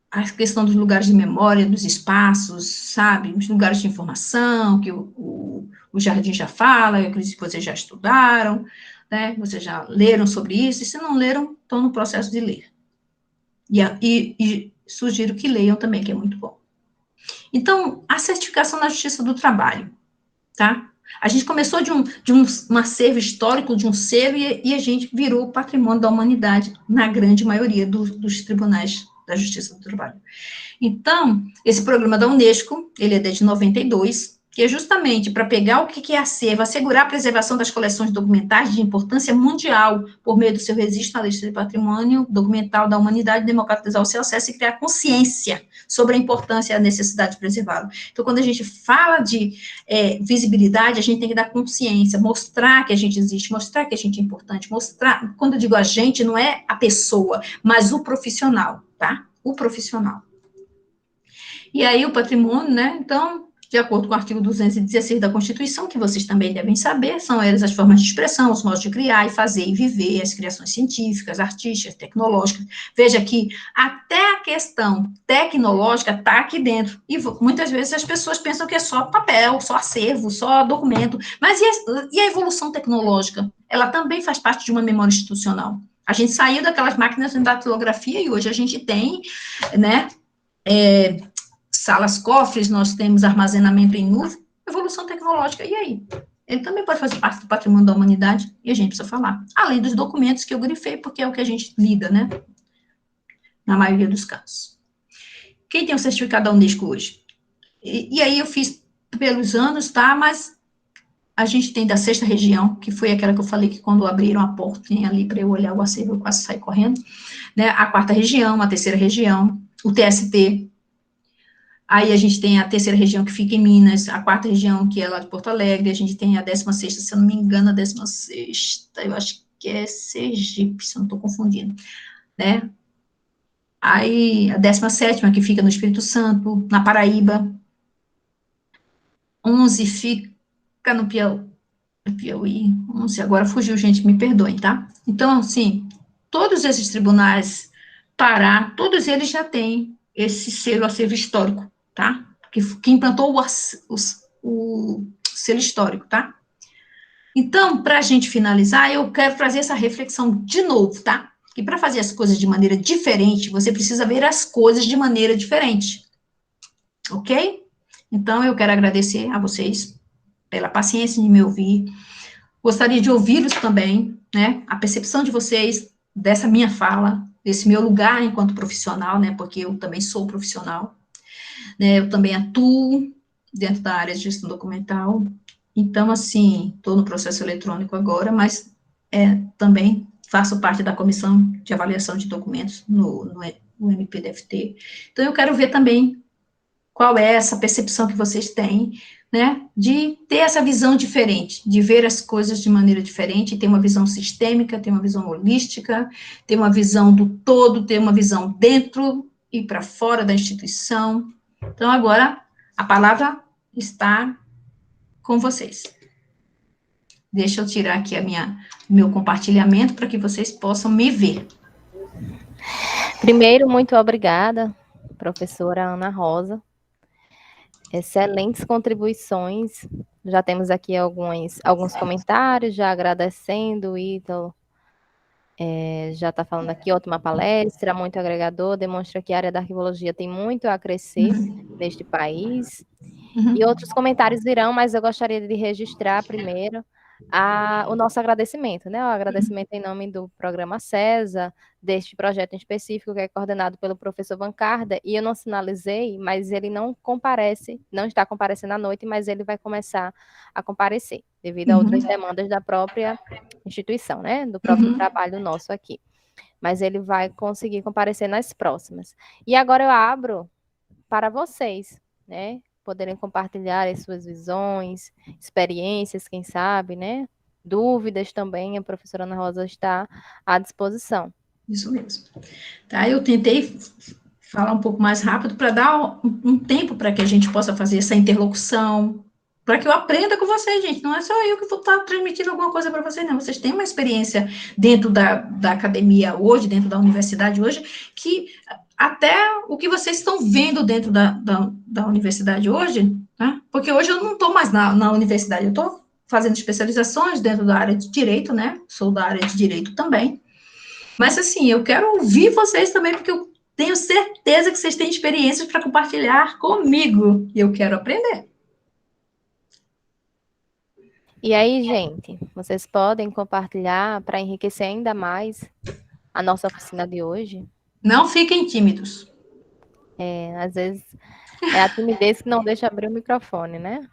C: a questão dos lugares de memória, dos espaços, sabe? Os lugares de informação, que o Jardim já fala, eu acredito que vocês já estudaram, né? Vocês já leram sobre isso, e se não leram, estão no processo de ler. E sugiro que leiam também, que é muito bom. Então, a certificação na Justiça do Trabalho, tá? A gente começou de um acervo histórico, de um selo, e a gente virou patrimônio da humanidade, na grande maioria dos tribunais da Justiça do Trabalho. Então, esse programa da Unesco, ele é desde 92, que é justamente para pegar o que é acervo, assegurar a preservação das coleções documentais de importância mundial, por meio do seu registro na lista de patrimônio documental da humanidade, democratizar o seu acesso e criar consciência sobre a importância e a necessidade de preservá-lo. Então, quando a gente fala de visibilidade, a gente tem que dar consciência, mostrar que a gente existe, mostrar que a gente é importante, mostrar, quando eu digo a gente, não é a pessoa, mas o profissional, tá? O profissional. E aí, o patrimônio, né, então, de acordo com o artigo 216 da Constituição, que vocês também devem saber, são elas as formas de expressão, os modos de criar e fazer e viver, as criações científicas, artísticas, tecnológicas. Veja que até a questão tecnológica está aqui dentro. E muitas vezes as pessoas pensam que é só papel, só acervo, só documento. Mas e a evolução tecnológica? Ela também faz parte de uma memória institucional. A gente saiu daquelas máquinas de datilografia e hoje a gente tem, né, salas cofres, nós temos armazenamento em nuvem, evolução tecnológica, e aí? Ele também pode fazer parte do patrimônio da humanidade, e a gente precisa falar. Além dos documentos que eu grifei, porque é o que a gente lida, né? Na maioria dos casos. Quem tem o certificado da Unesco hoje? E aí eu fiz pelos anos, tá? Mas a gente tem da 6ª região, que foi aquela que eu falei que quando abriram a portinha ali para eu olhar o acervo, eu quase saí correndo, né? A 4ª região, a 3ª região, o TST. Aí a gente tem a 3ª região, que fica em Minas, a 4ª região, que é lá de Porto Alegre, a gente tem a 16ª, se eu não me engano, a 16ª, eu acho que é Sergipe, se eu não estou confundindo, né? Aí a 17ª, que fica no Espírito Santo, na Paraíba, 11 fica no Piauí, 11, agora fugiu, gente, me perdoem, tá? Então, assim, todos esses tribunais, Pará, todos eles já têm esse selo, acervo histórico, tá? Que implantou o selo histórico, tá? Então, para a gente finalizar, eu quero trazer essa reflexão de novo, tá? que para fazer as coisas de maneira diferente, você precisa ver as coisas de maneira diferente. Ok? Então, eu quero agradecer a vocês pela paciência de me ouvir. Gostaria de ouvi-los também, né? A percepção de vocês dessa minha fala, desse meu lugar enquanto profissional, né? Porque eu também sou profissional, né? Eu também atuo dentro da área de gestão documental. Então, assim, estou no processo eletrônico agora, mas também faço parte da comissão de avaliação de documentos no MPDFT. Então, eu quero ver também qual é essa percepção que vocês têm, né, de ter essa visão diferente, de ver as coisas de maneira diferente, ter uma visão sistêmica, ter uma visão holística, ter uma visão do todo, ter uma visão dentro e para fora da instituição. Então, agora, a palavra está com vocês. Deixa eu tirar aqui meu compartilhamento para que vocês possam me ver.
B: Primeiro, muito obrigada, professora Ana Rosa. Excelentes contribuições. Já temos aqui alguns comentários, já agradecendo o Ítalo. Já está falando aqui, ótima palestra, muito agregador, demonstra que a área da arquivologia tem muito a crescer neste país. E outros comentários virão, mas eu gostaria de registrar primeiro o nosso agradecimento, né? O agradecimento em nome do programa CESA, deste projeto em específico, que é coordenado pelo professor Vancarda, e eu não sinalizei, mas ele não está comparecendo à noite, mas ele vai começar a comparecer, devido a outras demandas da própria instituição, né? Do próprio trabalho nosso aqui. Mas ele vai conseguir comparecer nas próximas. E agora eu abro para vocês, né? Poderem compartilhar as suas visões, experiências, quem sabe, né? Dúvidas também, a professora Ana Rosa está à disposição.
C: Isso mesmo. Tá, eu tentei falar um pouco mais rápido para dar um tempo para que a gente possa fazer essa interlocução, para que eu aprenda com vocês, gente. Não é só eu que vou estar transmitindo alguma coisa para vocês, não. Vocês têm uma experiência dentro da academia hoje, dentro da universidade hoje, que até o que vocês estão vendo dentro da universidade hoje, né? Porque hoje eu não estou mais na universidade, eu estou fazendo especializações dentro da área de direito, né? Sou da área de direito também. Mas, assim, eu quero ouvir vocês também, porque eu tenho certeza que vocês têm experiências para compartilhar comigo, e eu quero aprender.
B: E aí, gente, vocês podem compartilhar para enriquecer ainda mais a nossa oficina de hoje?
C: Não fiquem tímidos.
B: Às vezes é a timidez que não deixa abrir o microfone, né?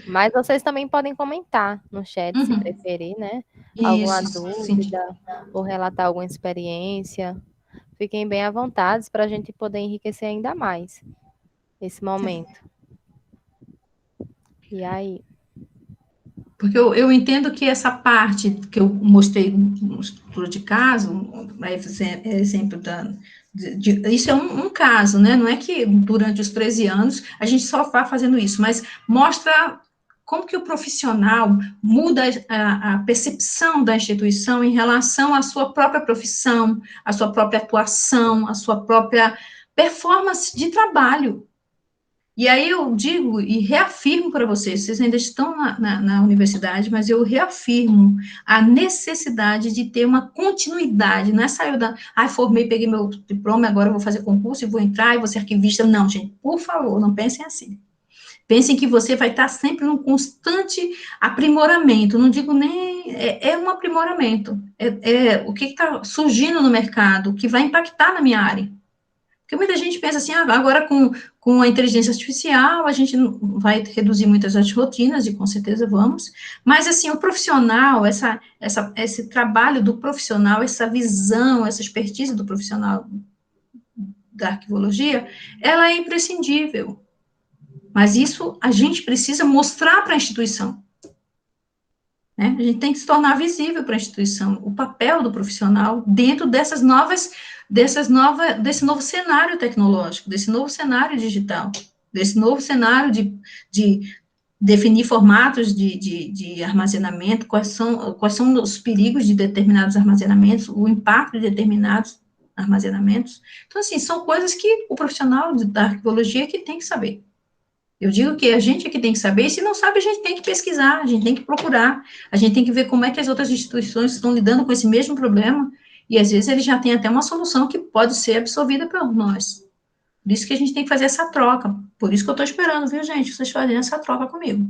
B: Mas vocês também podem comentar no chat, se preferir, né? Alguma dúvida, ou relatar alguma experiência. Fiquem bem à vontade para a gente poder enriquecer ainda mais esse momento. E aí?
C: Porque eu entendo que essa parte que eu mostrei no estudo de caso, exemplo isso é um caso, né? Não é que durante os 13 anos a gente só vá fazendo isso, mas mostra como que o profissional muda a percepção da instituição em relação à sua própria profissão, à sua própria atuação, à sua própria performance de trabalho. E aí eu digo e reafirmo para vocês ainda estão na universidade, mas eu reafirmo a necessidade de ter uma continuidade, não é sair formei, peguei meu diploma, agora eu vou fazer concurso e vou entrar e vou ser arquivista. Não, gente, por favor, não pensem assim. Pensem que você vai estar sempre num constante aprimoramento, não digo nem, é um aprimoramento, o que está surgindo no mercado, o que vai impactar na minha área. Porque muita gente pensa assim, agora com a inteligência artificial, a gente vai reduzir muitas das rotinas, e com certeza vamos, mas, assim, o profissional, esse trabalho do profissional, essa visão, essa expertise do profissional da arquivologia, ela é imprescindível. Mas isso a gente precisa mostrar para a instituição. Né? A gente tem que se tornar visível para a instituição, o papel do profissional dentro desse novo cenário tecnológico, desse novo cenário digital, desse novo cenário de definir formatos de armazenamento, quais são os perigos de determinados armazenamentos, o impacto de determinados armazenamentos. Então, assim, são coisas que o profissional da arquivologia que tem que saber. Eu digo que a gente é que tem que saber, e se não sabe, a gente tem que pesquisar, a gente tem que procurar, a gente tem que ver como é que as outras instituições estão lidando com esse mesmo problema, E, às vezes, ele já tem até uma solução que pode ser absorvida por nós. Por isso que a gente tem que fazer essa troca. Por isso que eu estou esperando, viu, gente? Vocês fazerem essa troca comigo.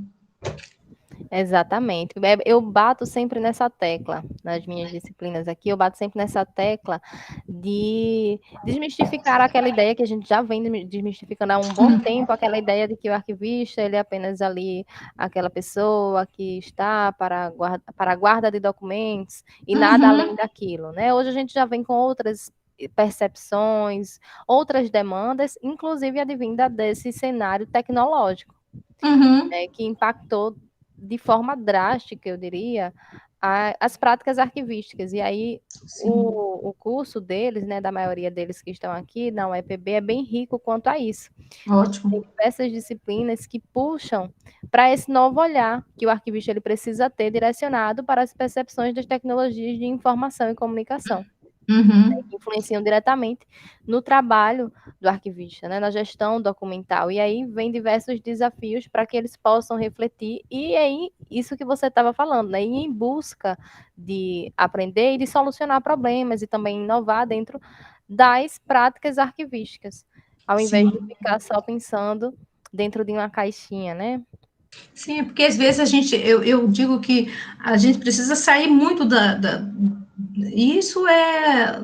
B: Exatamente. Eu bato sempre nessa tecla, nas minhas disciplinas aqui, eu bato sempre nessa tecla de desmistificar aquela ideia que a gente já vem desmistificando há um bom tempo, aquela ideia de que o arquivista, ele é apenas ali aquela pessoa que está para a guarda de documentos e nada além daquilo, né? Hoje a gente já vem com outras percepções, outras demandas, inclusive advinda desse cenário tecnológico, né, que impactou de forma drástica, eu diria, as práticas arquivísticas. E aí, o curso deles, né, da maioria deles que estão aqui na UEPB, é bem rico quanto a isso.
C: Ótimo.
B: Tem diversas disciplinas que puxam para esse novo olhar que o arquivista ele precisa ter direcionado para as percepções das tecnologias de informação e comunicação. Que influenciam diretamente no trabalho do arquivista, né, na gestão documental. E aí vem diversos desafios para que eles possam refletir, e aí, isso que você estava falando, né, ir em busca de aprender e de solucionar problemas, e também inovar dentro das práticas arquivísticas, ao invés de ficar só pensando dentro de uma caixinha, né?
C: Sim, porque às vezes eu digo que a gente precisa sair muito isso é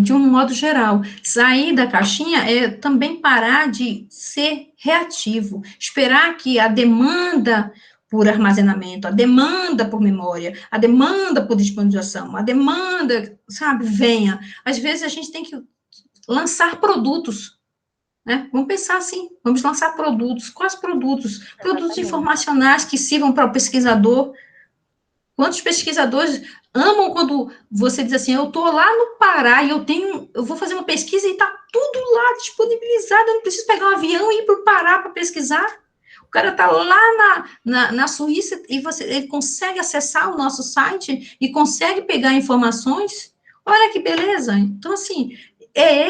C: de um modo geral. Sair da caixinha é também parar de ser reativo, esperar que a demanda por armazenamento, a demanda por memória, a demanda por disponibilização, a demanda, sabe, venha. Às vezes a gente tem que lançar produtos, né? Vamos pensar assim, vamos lançar produtos. Quais produtos? Produtos informacionais que sirvam para o pesquisador. Quantos pesquisadores amam quando você diz assim, eu estou lá no Pará e eu vou fazer uma pesquisa e está tudo lá disponibilizado, eu não preciso pegar um avião e ir para o Pará para pesquisar. O cara está lá na Suíça e ele consegue acessar o nosso site e consegue pegar informações. Olha que beleza. Então, assim, é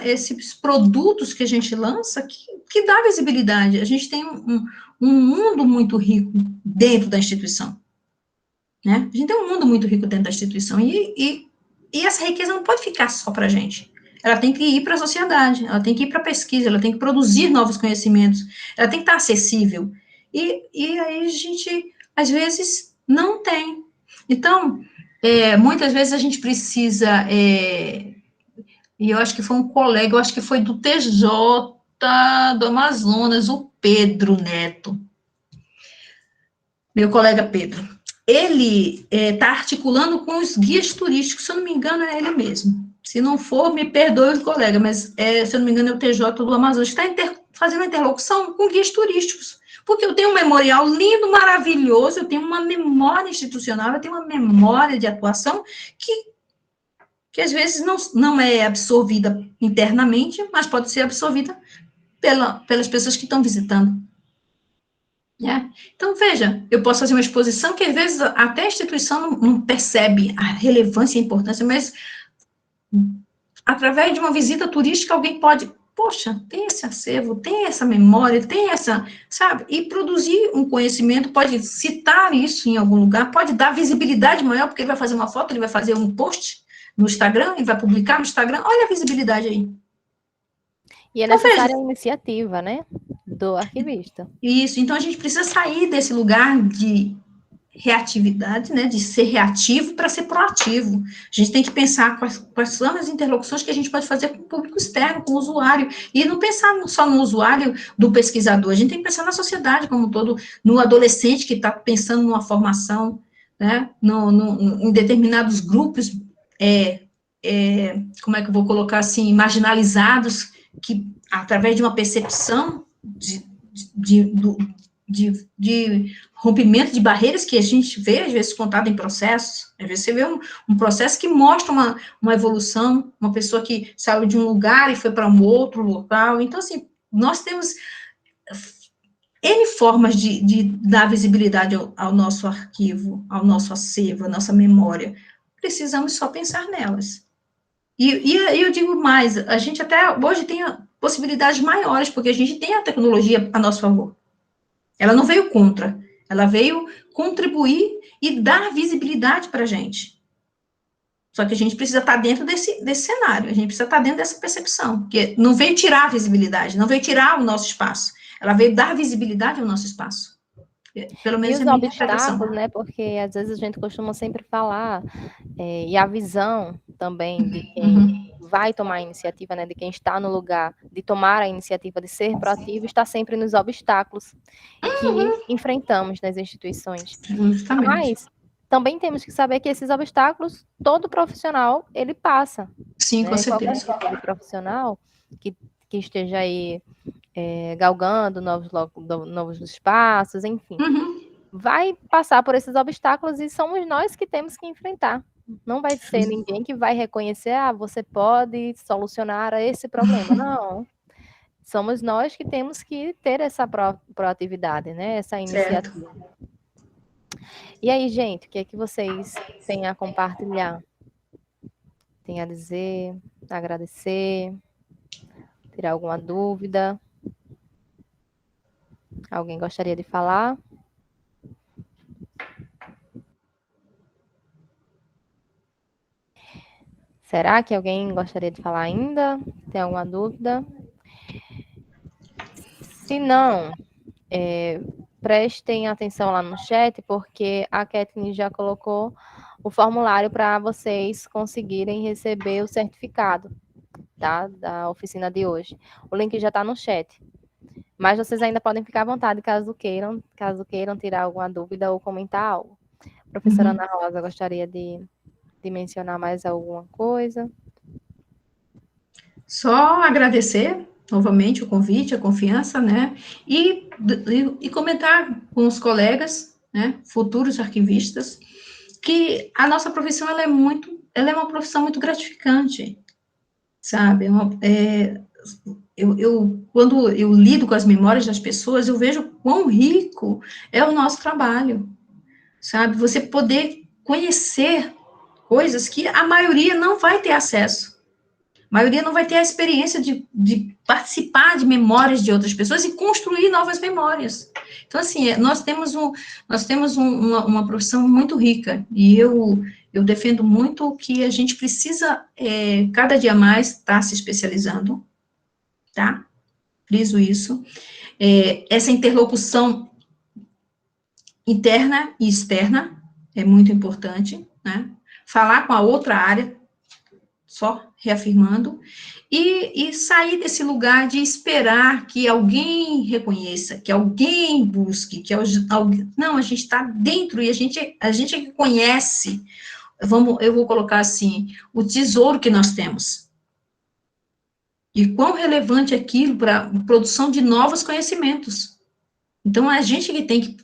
C: esses produtos que a gente lança que dá visibilidade. A gente tem um mundo muito rico dentro da instituição. Né? A gente tem um mundo muito rico dentro da instituição e essa riqueza não pode ficar só para a gente. Ela tem que ir para a sociedade, ela tem que ir para a pesquisa, ela tem que produzir novos conhecimentos, ela tem que estar acessível. E aí a gente, às vezes, não tem. Então, muitas vezes a gente precisa, e eu acho que foi um colega, eu acho que foi do TJ do Amazonas, o Pedro Neto, meu colega Pedro. Ele está articulando com os guias turísticos, se eu não me engano, é ele mesmo. Se não for, me perdoe o colega, mas, se eu não me engano, é o TJ do Amazonas, está fazendo interlocução com guias turísticos. Porque eu tenho um memorial lindo, maravilhoso, eu tenho uma memória institucional, eu tenho uma memória de atuação que às vezes não é absorvida internamente, mas pode ser absorvida pelas pessoas que estão visitando. Então, veja, eu posso fazer uma exposição que, às vezes, até a instituição não percebe a relevância e a importância, mas, através de uma visita turística, alguém pode, poxa, tem esse acervo, tem essa memória, tem essa, sabe? E produzir um conhecimento, pode citar isso em algum lugar, pode dar visibilidade maior, porque ele vai fazer uma foto, ele vai fazer um post no Instagram, ele vai publicar no Instagram, olha a visibilidade aí.
B: E é necessária a iniciativa, né, do arquivista.
C: Isso, então a gente precisa sair desse lugar de reatividade, né, de ser reativo para ser proativo. A gente tem que pensar quais são as interlocuções que a gente pode fazer com o público externo, com o usuário, e não pensar só no usuário do pesquisador, a gente tem que pensar na sociedade como um todo, no adolescente que está pensando numa formação, né, em determinados grupos, como é que eu vou colocar assim, marginalizados, que através de uma percepção de rompimento de barreiras que a gente vê, às vezes, contado em processos. Às vezes você vê um processo que mostra uma evolução, uma pessoa que saiu de um lugar e foi para um outro local. Então, assim, nós temos N formas de dar visibilidade ao nosso arquivo, ao nosso acervo, à nossa memória. Precisamos só pensar nelas. E eu digo mais, a gente até hoje tem possibilidades maiores, porque a gente tem a tecnologia a nosso favor. Ela não veio contra, ela veio contribuir e dar visibilidade para a gente. Só que a gente precisa estar dentro desse cenário, a gente precisa estar dentro dessa percepção, porque não veio tirar a visibilidade, não veio tirar o nosso espaço, ela veio dar visibilidade ao nosso espaço. Pelo menos
B: E
C: é
B: os
C: a minha interpretação.
B: obstáculos, né? Porque às vezes a gente costuma sempre falar, e a visão também de quem vai tomar a iniciativa, né? De quem está no lugar de tomar a iniciativa de ser proativo, está sempre nos obstáculos que enfrentamos nas instituições.
C: Justamente.
B: Mas também temos que saber que esses obstáculos, todo profissional, ele passa.
C: Sim,
B: Né?
C: com certeza.
B: Qualquer tipo de profissional que esteja aí galgando novos espaços, enfim, vai passar por esses obstáculos e somos nós que temos que enfrentar. Não vai ser ninguém que vai reconhecer, você pode solucionar esse problema. Não. Somos nós que temos que ter essa proatividade, né? Essa iniciativa.
C: Certo.
B: E aí, gente, o que é que vocês têm a compartilhar? Tem a dizer, agradecer, tirar alguma dúvida? Alguém gostaria de falar? Será que alguém gostaria de falar ainda? Tem alguma dúvida? Se não, prestem atenção lá no chat, porque a Kathleen já colocou o formulário para vocês conseguirem receber o certificado, tá? Da oficina de hoje. O link já está no chat. Mas vocês ainda podem ficar à vontade caso queiram tirar alguma dúvida ou comentar algo. Professora Ana Rosa, gostaria de mencionar mais alguma coisa?
C: Só agradecer novamente o convite, a confiança, né? E comentar com os colegas, né? Futuros arquivistas, que a nossa profissão ela é uma profissão muito gratificante, sabe? Quando eu lido com as memórias das pessoas, eu vejo quão rico é o nosso trabalho, sabe? Você poder conhecer coisas que a maioria não vai ter acesso. A maioria não vai ter a experiência de participar de memórias de outras pessoas e construir novas memórias. Então, assim, nós temos uma profissão muito rica, e eu defendo muito que a gente precisa, cada dia mais, estar se especializando, tá? Friso isso. Essa interlocução interna e externa é muito importante, né? Falar com a outra área, só reafirmando, e sair desse lugar de esperar que alguém reconheça, que alguém busque, não, a gente está dentro e a gente é que conhece, eu vou colocar assim, o tesouro que nós temos. E quão relevante é aquilo para a produção de novos conhecimentos. Então, é a gente que tem que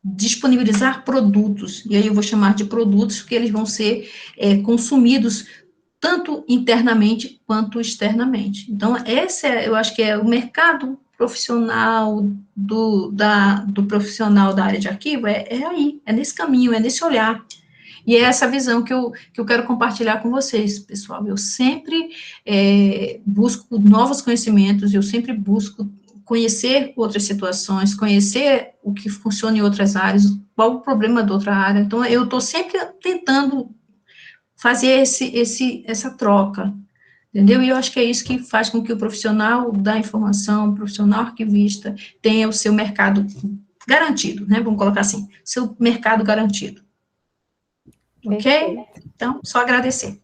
C: disponibilizar produtos, e aí eu vou chamar de produtos, porque eles vão ser consumidos tanto internamente quanto externamente. Então, eu acho que é o mercado profissional do profissional da área de arquivo, aí, é nesse caminho, é nesse olhar. E é essa visão que eu quero compartilhar com vocês, pessoal. Eu sempre busco novos conhecimentos, eu sempre busco conhecer outras situações, conhecer o que funciona em outras áreas, qual o problema da outra área. Então, eu estou sempre tentando fazer essa troca, entendeu? E eu acho que é isso que faz com que o profissional da informação, o profissional arquivista, tenha o seu mercado garantido, né? Vamos colocar assim, seu mercado garantido.
B: Perfeito.
C: Ok? Então, só agradecer.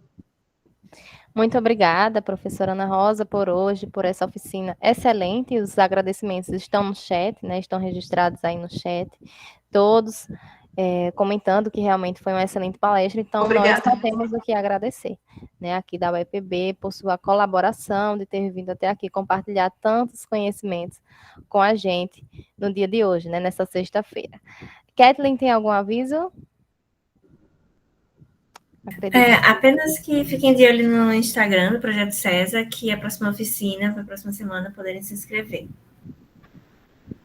B: Muito obrigada, professora Ana Rosa, por hoje, por essa oficina excelente. Os agradecimentos estão no chat, né? Estão registrados aí no chat. Todos comentando que realmente foi uma excelente palestra. Então,
C: Obrigada.
B: nós só temos o que agradecer, né? Aqui da UEPB, por sua colaboração, de ter vindo até aqui compartilhar tantos conhecimentos com a gente no dia de hoje, né? Nessa sexta-feira. Kathleen, tem algum aviso?
A: Apenas que fiquem de olho no Instagram do Projeto César, que a próxima oficina, para a próxima semana, poderem se inscrever.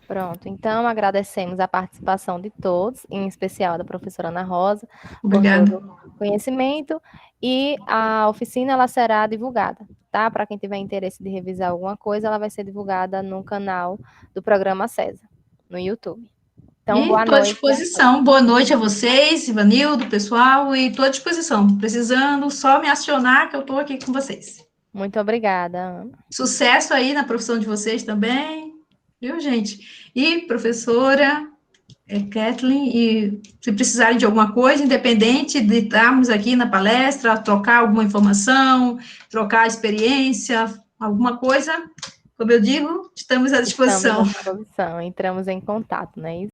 B: Pronto, então agradecemos a participação de todos, em especial da professora Ana Rosa,
C: Obrigada.
B: por todo o conhecimento, e a oficina ela será divulgada, tá? Para quem tiver interesse de revisar alguma coisa, ela vai ser divulgada no canal do Programa César, no YouTube. Então,
C: E
B: boa
C: estou à
B: noite.
C: disposição. Boa noite a vocês, Ivanildo, pessoal, e estou à disposição. Precisando, só me acionar que eu estou aqui com vocês.
B: Muito obrigada, Ana.
C: Sucesso aí na profissão de vocês também, viu, gente? E professora Kathleen, e se precisarem de alguma coisa, independente de estarmos aqui na palestra, trocar alguma informação, trocar experiência, alguma coisa, como eu digo, estamos à
B: Estamos à
C: disposição.
B: disposição, entramos em contato, né?